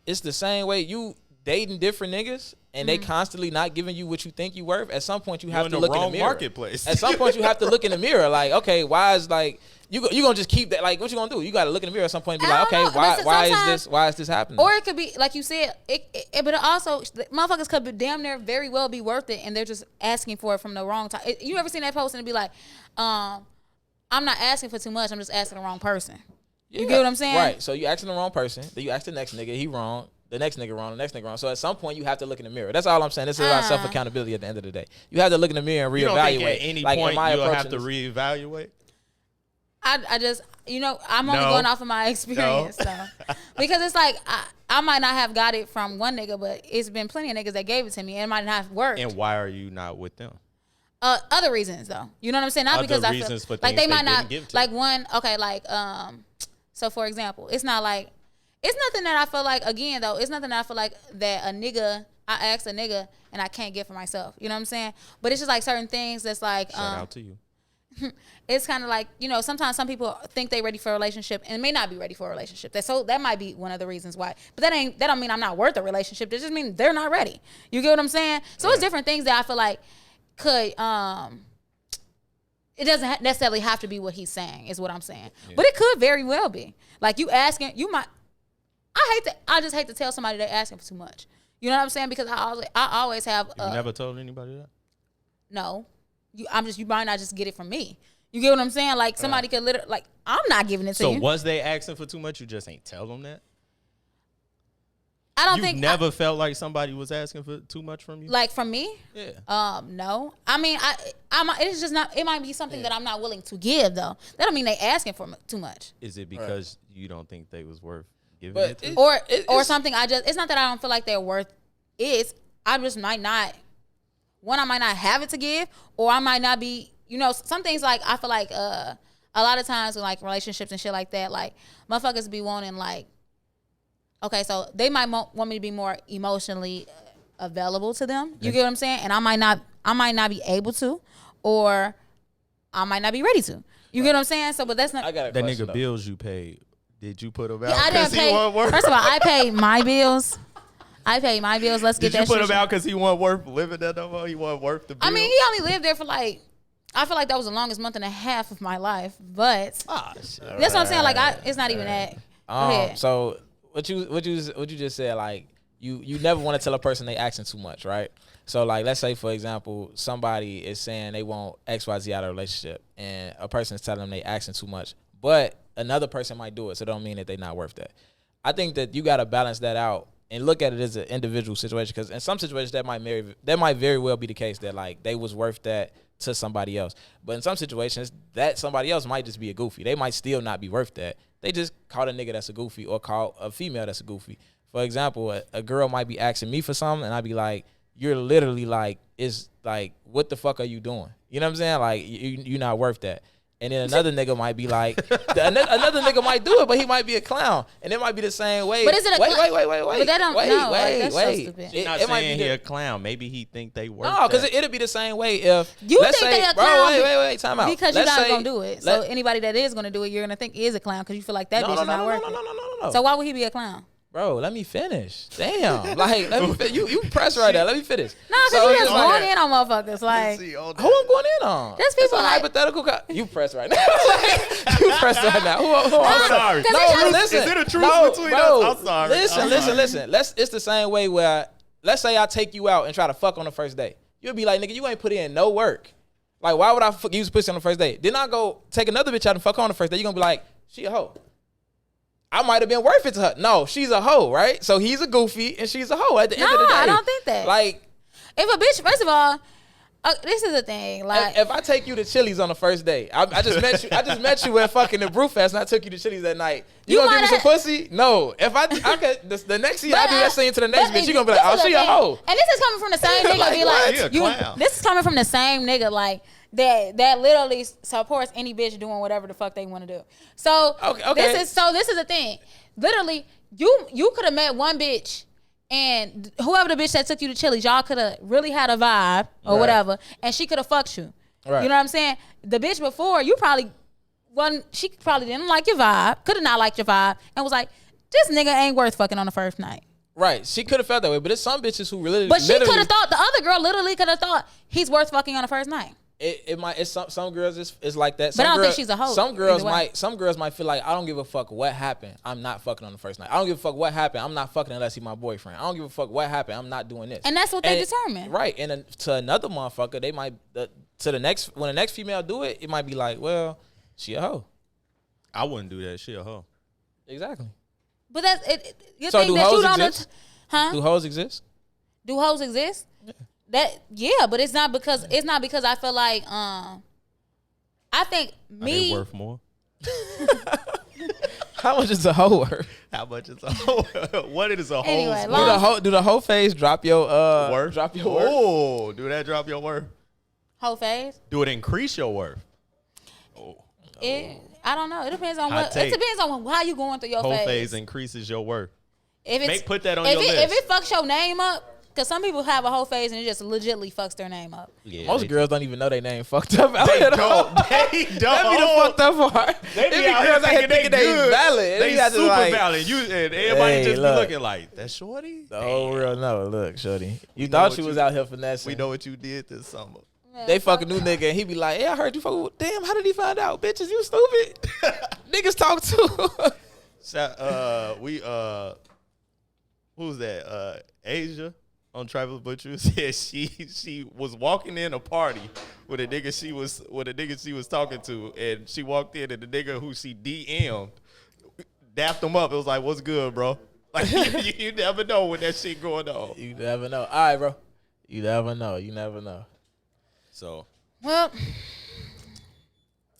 It's the same way you dating different niggas and they constantly not giving you what you think you worth. At some point, you have to look in the mirror. Marketplace. At some point, you have to look in the mirror. Like, okay, why is like you gonna just keep that? Like, what you gonna do? You gotta look in the mirror at some point and be like, okay, why is this happening? Or it could be like you said, but also motherfuckers could damn near very well be worth it, and they're just asking for it from the wrong time. You ever seen that post and be like, I'm not asking for too much. I'm just asking the wrong person. Yeah. You get what I'm saying? Right. So you asking the wrong person. Then you ask the next nigga, he wrong. The next nigga wrong. The next nigga wrong. So at some point you have to look in the mirror. That's all I'm saying. This is about self accountability. At the end of the day, you have to look in the mirror and reevaluate. You don't think at any point you'll have to reevaluate? I just, I'm only going off of my experience, though. Because it's like, I might not have got it from one nigga, but it's been plenty of niggas that gave it to me, and it might not have worked. And why are you not with them? Other reasons, though. You know what I'm saying? Not because I feel like they might not, like one, okay, like, so for example, it's not like, it's nothing that I feel like, again, though, it's nothing that I feel like that I ask a nigga and I can't get for myself. You know what I'm saying? But it's just like certain things that's like, shout out to you. It's kind of like, sometimes some people think they ready for a relationship and may not be ready for a relationship. That might be one of the reasons why. But that don't mean I'm not worth a relationship. That just means they're not ready. You get what I'm saying? So it's different things that I feel like could, it doesn't necessarily have to be what he's saying is what I'm saying. Yeah. But it could very well be. Like you asking, you might, I just hate to tell somebody they're asking for too much. You know what I'm saying? Because I always have. You never told anybody that? No. You might not just get it from me. You get what I'm saying? Like somebody could literally, like, I'm not giving it to you. So was they asking for too much? You just ain't tell them that? I don't think. You never felt like somebody was asking for too much from you? Like from me? Yeah. No. I mean, it's just not, it might be something that I'm not willing to give, though. That don't mean they asking for too much. Is it because you don't think they was worth giving it to? Or something it's not that I don't feel like they're worth it. I just might not, I might not have it to give, or I might not be, some things like, I feel like a lot of times with like relationships and shit like that, like motherfuckers be wanting like, okay, so they might want me to be more emotionally available to them. You get what I'm saying? And I might not be able to, or I might not be ready to. You get what I'm saying? So, but that's not. I got a that question, nigga though. Bills you paid. Did you put them out? Yeah, I didn't pay. First of all, I paid my bills. I pay my bills. Let's get Did you that put shit. him out because he wasn't worth living there no more? He wasn't worth the bill? I mean, he only lived there for like, I feel like that was the longest month and a half of my life. But shit. that's what I'm saying. Like, it's not even that. Go ahead. So what you just said, like you never want to tell a person they asking too much, right? So like, let's say for example, somebody is saying they want XYZ out of a relationship, and a person is telling them they asking too much, but another person might do it, so it don't mean that they're not worth that. I think that you got to balance that out and look at it as an individual situation, because in some situations that might very well be the case that like they was worth that to somebody else, but in some situations that somebody else might just be a goofy. They might still not be worth that. They just caught a nigga that's a goofy or caught a female that's a goofy. For example, a girl might be asking me for something, and I'd be like, you're literally like, it's like, what the fuck are you doing? You know what I'm saying? Like, you're not worth that. And then another nigga might be like, another nigga might do it, but he might be a clown. And it might be the same way. But is it a wait? But that don't, no, like, that's so stupid. She's not saying he a clown. Maybe he think they worth No, because that. it'll be the same way if You let's think say, they a bro, clown wait, time out. because Let's you're not say- gonna do it. So anybody that is gonna do it, you're gonna think is a clown because you feel like that bitch is not worth it. No. So why would he be a clown? Bro, let me finish. Damn. Like, let me you press right there. Let me finish. No, because you just going in on motherfuckers. Like, Who I'm going in on? There's people It's a like- hypothetical. You press right now. You press right now. Who I'm sorry. No, listen. Is it a truth between us? I'm sorry. Listen. It's the same way where, let's say I take you out and try to fuck on the first day. You'll be like, nigga, you ain't put in no work. Like, why would I use pussy on the first day? Then I go take another bitch out and fuck on the first day. You're gonna be like, she a hoe. I might have been worth it to her. No, she's a hoe, right? So he's a goofy and she's a hoe at the end of the day. I don't think that. Like, if a bitch, first of all, this is the thing. Like, if I take you to Chili's on the first day, I just met you. I just met you at fucking the Brew Fest, and I took you to Chili's that night. You gonna give me some pussy? No. If I could, the next year I do that scene to the next bitch, you gonna be like, oh, she a hoe. And this is coming from the same nigga. Like, Be what? She a like, you. clown. This is coming from the same nigga. Like that literally supports any bitch doing whatever the fuck they want to do. So Okay. this is the thing. Literally, you could have met one bitch. And whoever the bitch that took you to Chili's, y'all could have really had a vibe or whatever, and she could have fucked you. Right. You know what I'm saying? The bitch before, she probably didn't like your vibe, could have not liked your vibe, and was like, this nigga ain't worth fucking on the first night. Right. She could have felt that way, but there's some bitches who really. But she could have thought, the other girl literally could have thought he's worth fucking on the first night. It might. It's some girls. It's like that. But I don't think she's a hoe Some girls either way. Some girls might feel like, I don't give a fuck what happened. I'm not fucking on the first night. I don't give a fuck what happened. I'm not fucking unless he's my boyfriend. I don't give a fuck what happened. I'm not doing this. And that's what they determine. Right. And then to another motherfucker, they might when the next female do it, it might be like, well, she a hoe. I wouldn't do that. She a hoe. Exactly. But that's it. You So think do that hoes you don't exist? huh? Do hoes exist? Do hoes exist? But it's not because I feel like I think Are they me worth more? How much is a hoe worth? How much is a hoe? What is a Anyway, hoe? Do the hoe phase drop your worth? Drop your worth? Oh, do that drop your worth? Hoe phase. Do it increase your worth? I don't know. It depends on Hot what. take. It depends on how you going through your Hoe phase. phase increases your worth. If it's, Put that on your list. If it fucks your name up, because some people have a whole phase and it just legitly fucks their name up. Yeah, Most girls don't even know their name fucked up. They don't. That be the fucked up part. They They be out here girls out here thinking they good. valid. They You have to, super like, valid. And everybody Hey, just look. be looking like, that's shorty? The whole world know. Look, shorty. You know thought what she was you- out here finessing. We know what you did this summer. They fuck a new nigga and he be like, "Hey, I heard you fuck with." Damn, how did he find out? Bitches, you stupid. Niggas talk too. Who's that? Asia on Travis Butcher said she was walking in a party with a nigga she was talking to, and she walked in and the nigga who she DM'd dapped him up. It was like, "What's good, bro?" Like you never know when that shit going on. You never know. All right, bro. You never know. You never know. So Well,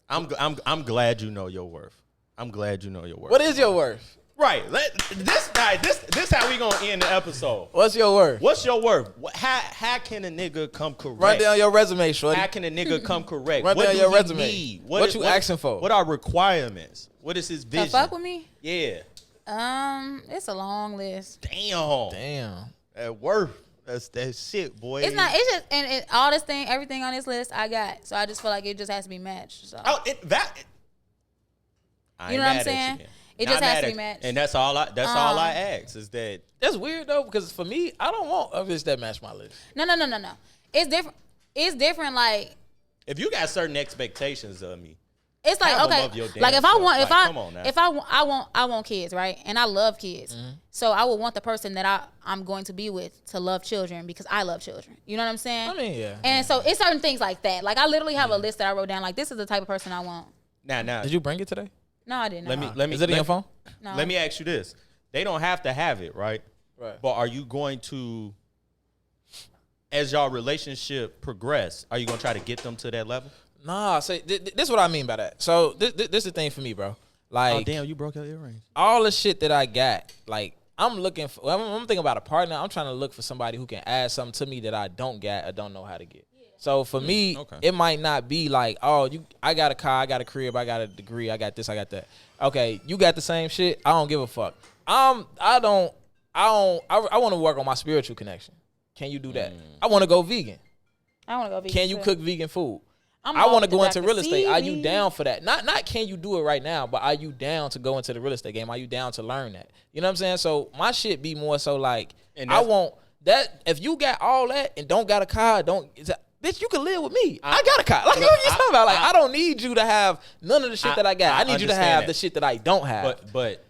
I'm glad you know your worth. I'm glad you know your worth. What is your worth? Right. This how we gonna end the episode. What's your worth? What's your worth? How can a nigga come correct? Run down your resume, shorty. How can a nigga come correct? Run What down do your he resume. need? What you asking for? What are requirements? What is his vision? to fuck with me? Yeah. It's a long list. Damn. That worth. That's that shit, boy. It's not. It's just and all this thing, everything on this list, I got. So I just feel like it just has to be matched. So I ain't you know what I'm mad at saying? you, It Not just has mad to be at- matched. And that's all I ask is that That's weird though, because for me, I don't want a bitch that match my list. No. It's different. It's different. Like if you got certain expectations of me, it's like have 'em okay, of your damn like if I self. want, if Like, I, come on now. if I want kids, right? And I love kids, so I would want the person that I'm going to be with to love children because I love children. You know what I'm saying? I mean, yeah. And so it's certain things like that. Like I literally have a list that I wrote down. Like this is the type of person I want. now Did you bring it today? No, I didn't. let me Is it in your phone? No. Let me ask you this: they don't have to have it, right? Right. But are you going to, as y'all relationship progress, are you gonna try to get them to that level? Nah, say this is what I mean by that. So this is the thing for me, bro. Like, Oh damn, you broke your earrings. all the shit that I got, like I'm looking for. I'm thinking about a partner. I'm trying to look for somebody who can add something to me that I don't get or don't know how to get. So for me, okay. it might not be like, oh, I got a car, I got a crib, I got a degree, I got this, I got that. Okay, you got the same shit. I don't give a fuck. I want to work on my spiritual connection. Can you do that? I want to go vegan. I want to go vegan. Can you too. cook vegan food? I'm I want off to the go into Dr. real estate. Are you Seaweed. down for that? Not can you do it right now, but are you down to go into the real estate game? Are you down to learn that? You know what I'm saying? So my shit be more so like, And I that's- want that. If you got all that and don't got a car, bitch, you can live with me. I got a car. Like, what you talking about? Like, I don't need you to have none of the shit that I got. I need you to understand have that. the shit that I don't have. But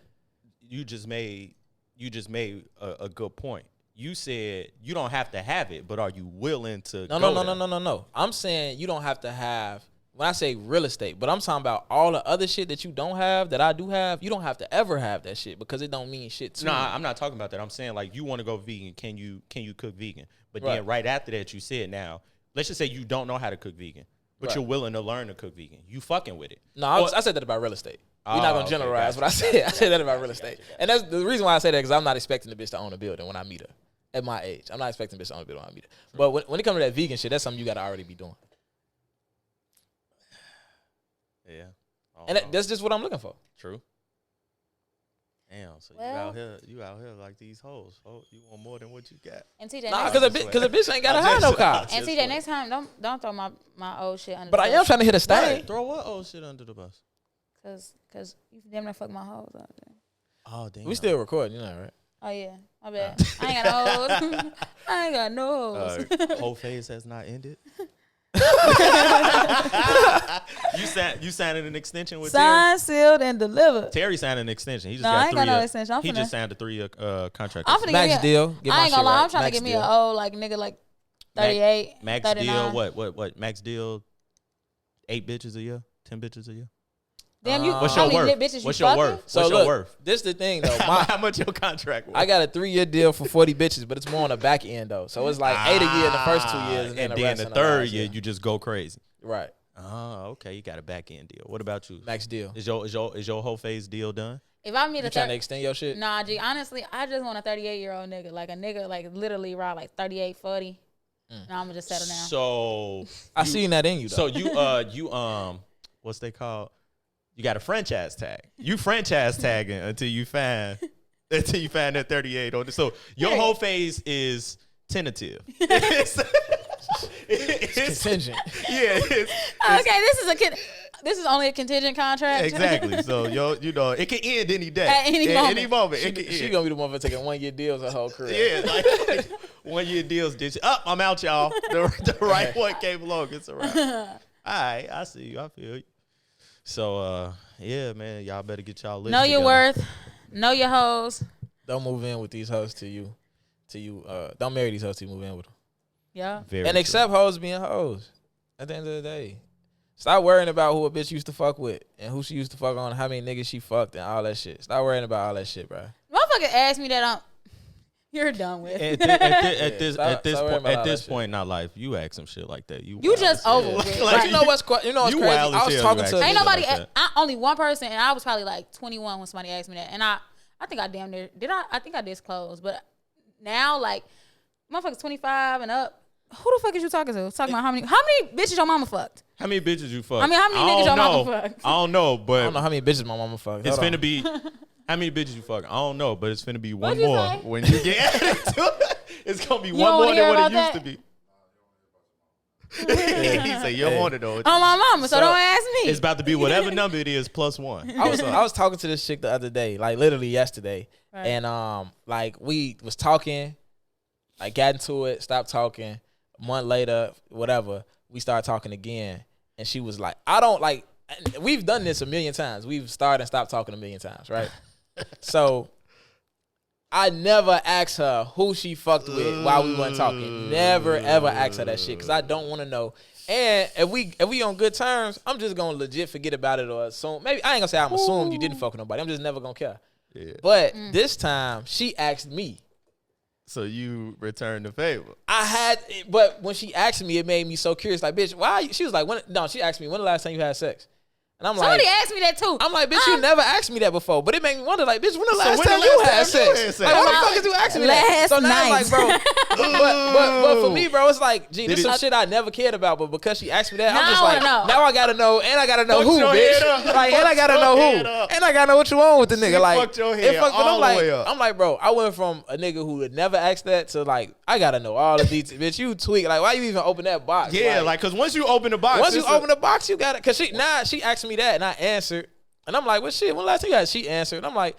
you just made a good point. You said you don't have to have it, but are you willing to? No. I'm saying you don't have to have. When I say real estate, but I'm talking about all the other shit that you don't have that I do have. You don't have to ever have that shit because it don't mean shit to No, me. I'm not talking about that. I'm saying like you want to go vegan. Can you cook vegan? But Right. then right after that, you said now, let's just say you don't know how to cook vegan, but Right. you're willing to learn to cook vegan. You fucking with it. No, Well, I said that about real estate. We're not Oh, gonna okay, generalize gotcha. what I said. I said that about real estate, and that's the reason why I say that because I'm not expecting the bitch to own a building when I meet her. At my age, I'm not expecting the bitch to own a building when I meet her. But when it comes to that vegan shit, that's something you got to already be doing, Yeah. and that's just what I'm looking for. True. Damn. So Well- you out here like these hoes. Oh, you want more than what you got. And TJ, Nah, next, because a bitch ain't gotta have no car. and Just TJ, play. next time don't throw my old shit under. But the I am trying to hit a stain. Throw what old shit under the bus? Cause you damn near fuck my hoes out there. Oh damn. We still recording, you know, right? Oh yeah, my bad. I ain't got no hoes. I ain't got no hoes. Hoe Phase has not ended. you signed an extension with Terry. Signed, sealed, and delivered. Terry signed an extension. He just No, got I ain't got 3 no extension. I'm he finna- just signed a 3-year contract. I'm finna Max give me deal. Get my I ain't shit gonna lie. right. I'm trying Max to give me deal. an old like nigga like 38, Max 39. deal. What? Max deal. 8 bitches a year. 10 bitches a year. Damn, you. What's how your many worth? bitches What's you your fucking? worth? So What's look, your worth? this the thing though. How much your contract? I got a 3-year deal for 40 bitches, but it's more on the back end though. So it's like 8 a year in the first 2 years, and then the rest the in third last year you just go crazy. Right. Oh, okay. You got a back end deal. What about you? Max deal. Is your whole phase deal done? If I meet You a trying to 30, extend your shit? nah, G. Honestly, I just want a 38-year-old nigga, like a nigga like literally around like 38, 40. And I'm gonna just settle down. So I seen that in you though. So you what's they called? You got a franchise tag. You franchise tagging until you find that 38 on it. So your whole phase is tentative. It's contingent. Yeah. Okay, this is only a contingent contract. Exactly. So it can end any day. At any moment. Any moment. It can She end. gonna be the one for taking 1-year deals her whole career. Yeah, like 1 year deals. I'm out, y'all. The right one came along. It's around. All right, I see you. I feel you. So, yeah, man, y'all better get y'all list Know your together. worth. Know your hoes. Don't move in with these hoes till you don't marry these hoes till you move in with them. Yeah. Very And true. accept hoes being hoes. At the end of the day. Stop worrying about who a bitch used to fuck with and who she used to fuck on, how many niggas she fucked and all that shit. Stop worrying about all that shit, bro. Motherfucker asked me that you're done with. At this shit. point in our life, you ask some shit like that. You just wild as over hell. with. But you know what's You crazy? wild as I was hell, talking you to actually. Ain't nobody, like that. only one person, and I was probably like 21 when somebody asked me that. And I think I damn near, I think I disclosed. But now, like, motherfuckers 25 and up, who the fuck is you talking to? Talking about how many bitches your mama fucked? How many bitches you fuck? I mean, how many niggas your mama fucked? I don't know, I but don't know how many bitches my mama fucked. it's Hold on. finna be. How many bitches you fuck? I don't know, but it's finna be one What'd you more say? when you get added to it. It's gonna be You one don't more wanna than hear what it about used that? to be. He said, you don't want it though. On my mama, so don't ask me. It's about to be whatever number it is plus one. I was talking to this chick the other day, like literally yesterday, Right. and like we was talking, like got into it, stopped talking. A month later, whatever, we started talking again, and she was like, I don't like. We've done this a million times. We've started and stopped talking a million times, right? So I never asked her who she fucked with while we weren't talking. Never ever asked her that shit because I don't want to know. And if we on good terms, I'm just gonna legit forget about it or assume. Maybe I ain't gonna say I'm assuming you didn't fuck with nobody. I'm just never gonna care. Yeah. But this time she asked me. So you returned the favor. But when she asked me, it made me so curious. Like, bitch, why? She was like, she asked me, when the last time you had sex? And I'm Somebody like, asked me that too. I'm like, bitch, you never asked me that before. But it made me wonder, like, bitch, when the last time you had sex? Like, what the fuck is you asking me that? Last So now night. it's like, bro, but for me, bro, it's like, gee, this is some shit I never cared about. But because she asked me that, Now I'm just I like, wanna know. now I gotta know, and I gotta know Fucked who, your bitch. head up. Like, and I gotta Fucked know your who, head up. and I gotta know what you want with the nigga. She Like, fucked your it head fucked- but all the way up. I'm like, bro, I went from a nigga who would never ask that to like, I gotta know all the details. Bitch, you tweak. Like, why you even open that box? Yeah, like, because once you open the box. Once you open the box, you got it. Cause she asked me that and I answered. And I'm like, well, shit, when last time you had? She answered. And I'm like,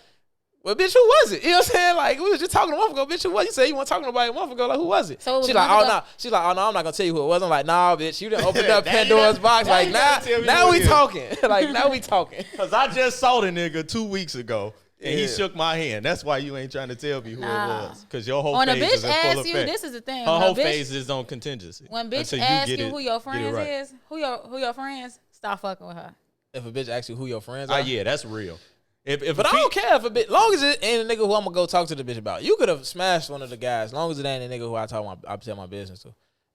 well, bitch, who was it? You know what I'm saying? Like, we was just talking a month ago. Bitch, who was it? You said you weren't talking to nobody a month ago. Like, who was it? So it was She's a like, month oh, ago? no. She's like, oh, no, I'm not going to tell you who it was. I'm like, nah, bitch, you didn't open up Now you Pandora's done- box. now Like, you gotta tell me now who we it is. talking. Like, now we talking. Because I just saw the nigga 2 weeks ago. And he Yeah. shook my hand. That's why you ain't trying to tell me who Nah. it was. Because your whole When a phase bitch is in full asks you, effect. this is the thing. Her When whole a bitch, phase is on contingency. when bitch Until asks get you it- who your get it friends right. is, who your friends, stop fucking with her. If a bitch asks you who your friends are. Yeah, that's real. If But I don't care if a bitch, long as it ain't a nigga who I'm gonna go talk to the bitch about. You could have smashed one of the guys, long as it ain't a nigga who I tell my business to.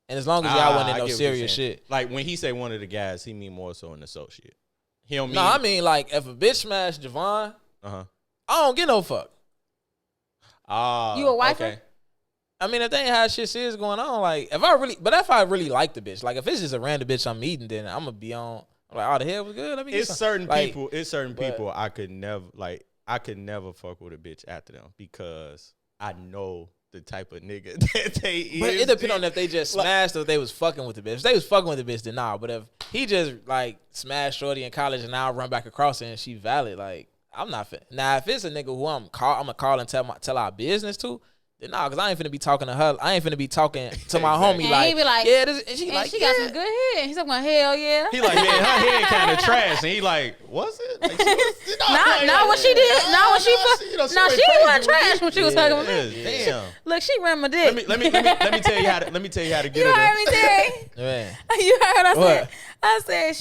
And as long as y'all wasn't in no serious shit. Like when he say one of the guys, he mean more so an associate. He don't mean. No, I mean like if a bitch smashed Javon, I don't get no fuck. You a wifer? Okay. I mean, if they ain't had shit serious going on, like if I really like the bitch, like if it's just a random bitch I'm meeting, then I'm gonna be on. I'm like, oh, the hell was good. Let me. It's certain like, people. It's certain people I could never fuck with a bitch after them because I know the type of nigga that they is. But it depends on if they just smashed or if they was fucking with the bitch. If they was fucking with the bitch, then nah. But if he just like smashed shorty in college and now I run back across her and she valid, like I'm not fit. Now if it's a nigga who I'm gonna call and tell our business to, then nah, cause I ain't finna be talking to her. I ain't finna be talking to my homie And like, he be like, yeah, this, and she And like, she yeah. got some good head. He's talking about hell yeah. He like, man, her head kind of trash, and he like, was it? Like, Not what she did. Not when she fucked. No, she wasn't trash when she was fucking with me. Damn. Look, she ran my dick. Let me tell you how to get You it. heard me, Terry? Man. You heard I said? What? I said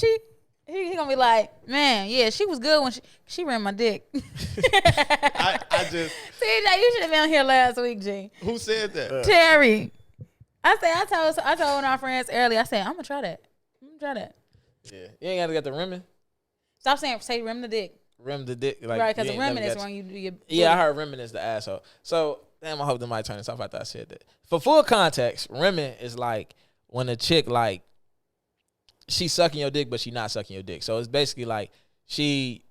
he gonna be like, man, yeah, she was good when she ran my dick. I just. CJ, you should have been on here last week, G. Who said that? Terry. I told one of our friends earlier. I said, I'm gonna try that. Yeah, you ain't gotta get the rimming. Stop say rim the dick. Rim the dick, like Right, because you the ain't rimming never is got when you do your. Yeah, I heard rimming is the asshole. So damn, I hope they might turn this off after I said that. For full context, rimming is like when a chick like she sucking your dick, but she not sucking your dick. So it's basically like she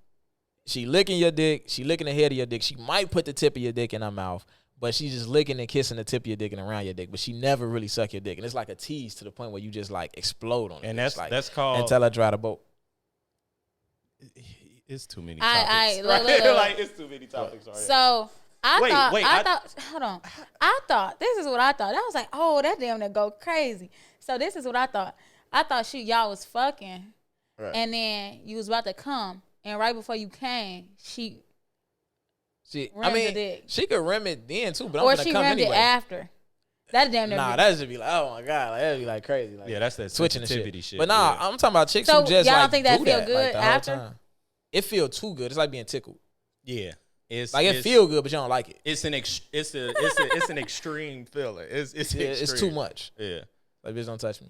licking your dick, she licking the head of your dick. She might put the tip of your dick in her mouth, but she just licking and kissing the tip of your dick and around your dick. But she never really suck your dick, and it's like a tease to the point where you just like explode on it. And It's like, that's called. until I dry the boat. It's too many I- topics. look. Like it's too many topics. Right? So I Wait, thought. Hold on. I thought this is what I thought. I was like, oh, that damn that go crazy. So this is what I thought. I thought y'all was fucking, Right. and then you was about to come, and right before you came, she She, I rimmed the mean, dick. she could rim it then too, but I'm or gonna she come rimmed anyway. it after. That damn near. Nah, that should be like, oh my god, like that'd be like crazy. Like, Yeah, that's that switching the sensitivity shit. shit. But nah, yeah. I'm talking about chicks So who just y'all don't like think that do feel that, good like, the whole after? time. It feel too good. It's like being tickled. Yeah, it's Like it feel good, but you don't like it. It's an extreme feeling. It's Yeah, it's extreme. too much. Yeah. Like bitch, don't touch me.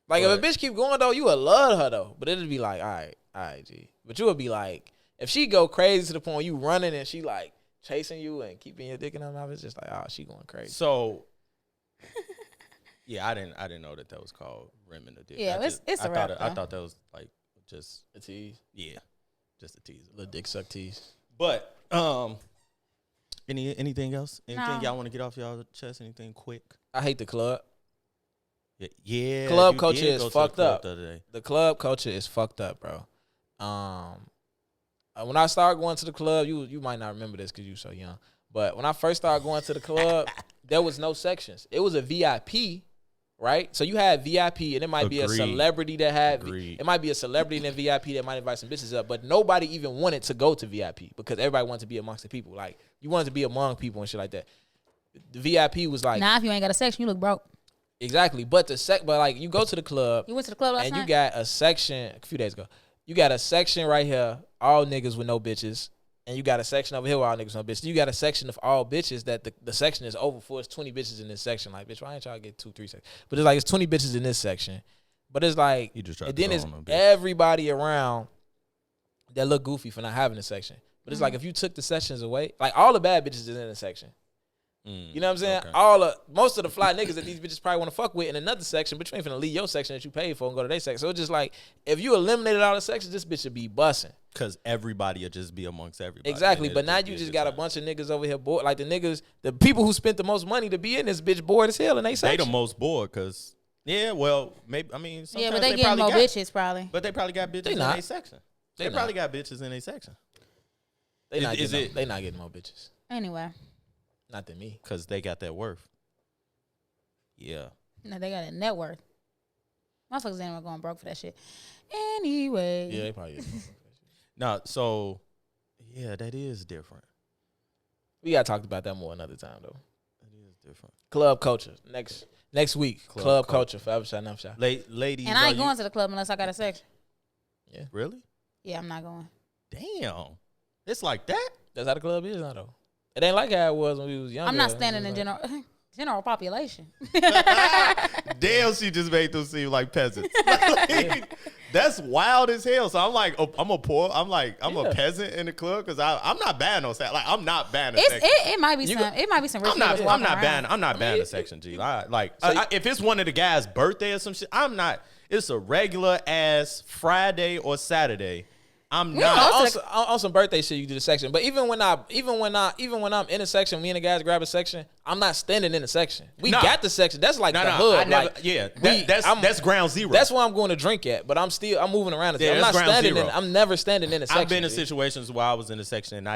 Like if a bitch keep going though, you would love her though. But it'd be like, all right, G. But you would be like, if she go crazy to the point you running and she like chasing you and keeping your dick in her mouth, it's just like, oh, she going crazy. So, yeah, I didn't know that was called rimming the dick. Yeah, it's a wrap, I though. thought that was like just A tease, yeah, just a teaser. little dick suck tease. But anything else? Anything No. y'all want to get off y'all chest? Anything quick? I hate the club. Yeah. Club you culture did is go to fucked the club up. the other day. The club culture is fucked up, bro. When I started going to the club, you might not remember this because you so young. But when I first started going to the club, there was no sections. It was a VIP, right? So you had VIP, and it might be a celebrity that had. It might be a celebrity in the VIP that might invite some bitches up, but nobody even wanted to go to VIP because everybody wanted to be amongst the people. Like you wanted to be among people and shit like that. The VIP was like, nah, if you ain't got a section, you look broke. Exactly, but but like you go to the club. You went to the club last and night? You got a section a few days ago. You got a section right here, all niggas with no bitches. And you got a section over here where all niggas with no bitches. You got a section of all bitches that the section is over for. It's 20 bitches in this section. Like, bitch, why ain't y'all get 2, 3 sections? But it's like, it's 20 bitches in this section. But it's like, You just and then it's everybody around that look goofy for not having a section. But it's like, if you took the sections away, like all the bad bitches is in the section. You know what I'm saying? Okay. Most of the fly niggas that these bitches probably want to fuck with in another section, but you ain't finna leave your section that you paid for and go to their section. So it's just like, if you eliminated all the sections, this bitch should be busting. Because everybody will just be amongst everybody. Exactly, but now you just got a bunch of niggas over here bored. Like the people who spent the most money to be in this bitch bored as hell in they section. They the most bored because, maybe, yeah, but they getting more bitches probably. But they probably got bitches in their section. They probably got bitches in their section. They not getting more bitches. Anyway. Not than me. Because they got that worth. Yeah. No, they got a net worth. Motherfuckers ain't going broke for that shit. Anyway. Yeah, they probably is. No, so, yeah, that is different. We got talked about that more another time, though. It is different. Club culture. Next week. Club culture. Forever shot, never shot. Ladies. And I ain't going to the club unless I got a section. Yeah. Really? Yeah, I'm not going. Damn. It's like that? That's how the club is now, though. It ain't like how it was when we was younger. I'm not standing in general population. Damn, she just made them seem like peasants. That's wild as hell. So I'm like, I'm a peasant in the club because I'm not banned on section. Like I'm not banned. It might be some rich niggas I'm not banned a section G. If it's one of the guys' birthday or some shit, I'm not. It's a regular ass Friday or Saturday. I'm not on some birthday shit. You do the section, but even when I'm in a section, me and the guys grab a section. I'm not standing in the section. We got the section. That's like the hood. That's ground zero. That's where I'm going to drink at. But I'm moving around. I'm not standing in. I'm never standing in a section. I've been in situations where I was in a section and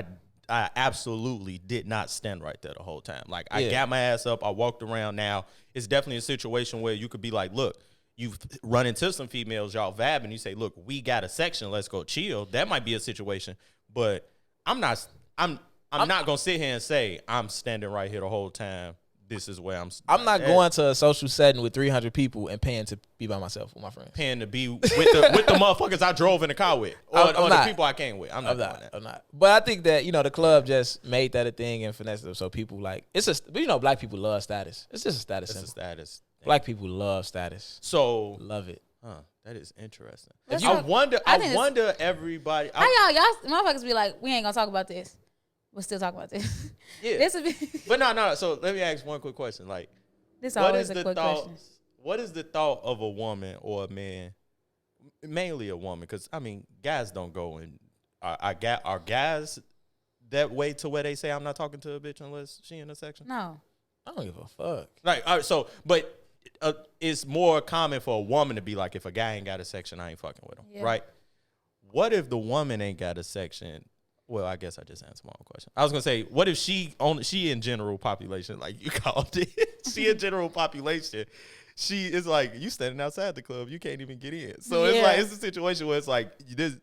I absolutely did not stand right there the whole time. Like I got my ass up. I walked around. Now it's definitely a situation where you could be like, look. You've run into some females, y'all vabbing. You say, "Look, we got a section. Let's go chill." That might be a situation, but I'm not gonna sit here and say I'm standing right here the whole time. This is where I'm. I'm not going to a social setting with 300 people and paying to be by myself with my friends. Paying to be with the motherfuckers I drove in the car with, or the people I came with. I'm not doing that. I'm not. But I think that the club just made that a thing and finessed it. So people like black people love status. It's just a status. It's a status. Black people love status. So love it. That is interesting. I wonder everybody. How y'all motherfuckers be like, we ain't gonna talk about this. We'll still talk about this. Yeah. But no. So let me ask one quick question. Like, this always a quick question. What is the thought of a woman or a man, mainly a woman? Because I mean, guys don't go and are guys that way to where they say I'm not talking to a bitch unless she in a section? No, I don't give a fuck. Like, all right, so but. It's more common for a woman to be like, if a guy ain't got a section, I ain't fucking with him, right? What if the woman ain't got a section? Well, I guess I just answered my own question. I was gonna say, what if she in general population, like you called it, she in general population, she is like, you standing outside the club, you can't even get in. So it's a situation where it's like this.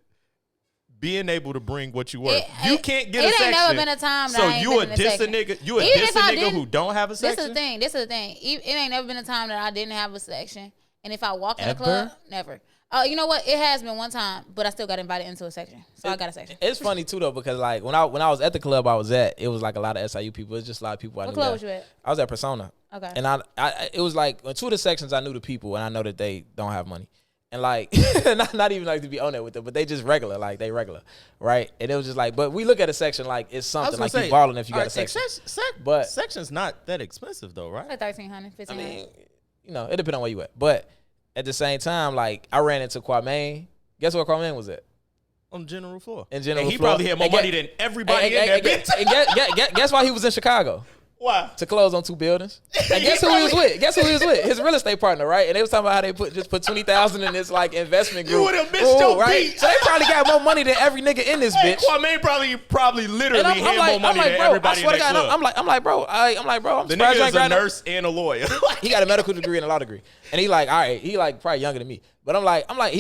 Being able to bring what you worth. You can't get a section. It ain't never been a time that I ain't been in a section. You a diss a nigga who don't have a section? This is the thing. It ain't never been a time that I didn't have a section. And if I walk in the club, never. You know what? It has been one time, but I still got invited into a section. So I got a section. It's funny too though, because like when I was at the club I was at, it was like a lot of SIU people. It's just a lot of people I knew. What club was you at? I was at Persona. Okay. And I it was like in two of the sections I knew the people and I know that they don't have money. And like, not even like to be on it with them, but they just regular, like they regular, right? And it was just like, but we look at a section like it's something like you balling if you got a section. But section's not that expensive though, right? Like $1,300, $1,500. I mean, it depends on where you at. But at the same time, like I ran into Kwame. Guess where Kwame was at? On the general floor. In general and he floor. probably had more money than everybody in that bitch. And guess why he was in Chicago? Why? To close on 2 buildings. And guess who he was with? Guess who he was with? His real estate partner, right? And they was talking about how they put $20,000 in this like investment group. You would have missed your right? beat. So they probably got more money than every nigga in this bitch. Kwame probably literally And had more money than everybody in that club. I'm like, bro, I'm The surprised you nigga ain't is a grinding. nurse and a lawyer. He got a medical degree and a law degree, and he like, all right, he like probably younger than me. But I'm like, he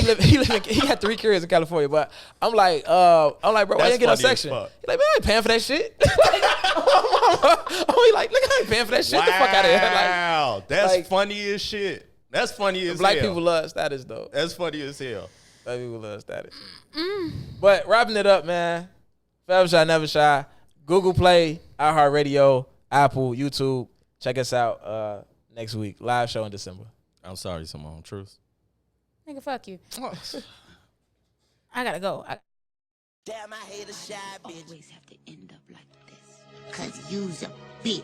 had 3 careers in California. But I'm like, bro, why you didn't get no section? He like, man, I ain't paying for that shit. I'm like, look, I ain't paying for that shit. Get the fuck out of here. Wow, that's like- funny as shit. That's funny as Black hell. people love status though. That's funny as hell. Black people love status. But wrapping it up, man. Forever Shy, Never Shy. Google Play, iHeartRadio, Apple, YouTube. Check us out next week. Live show in December. I'm sorry, Simone. Truth. Nigga, fuck you. I gotta go. Damn, I hate a shy bitch. Always have to end up like this. Cause you's a bitch.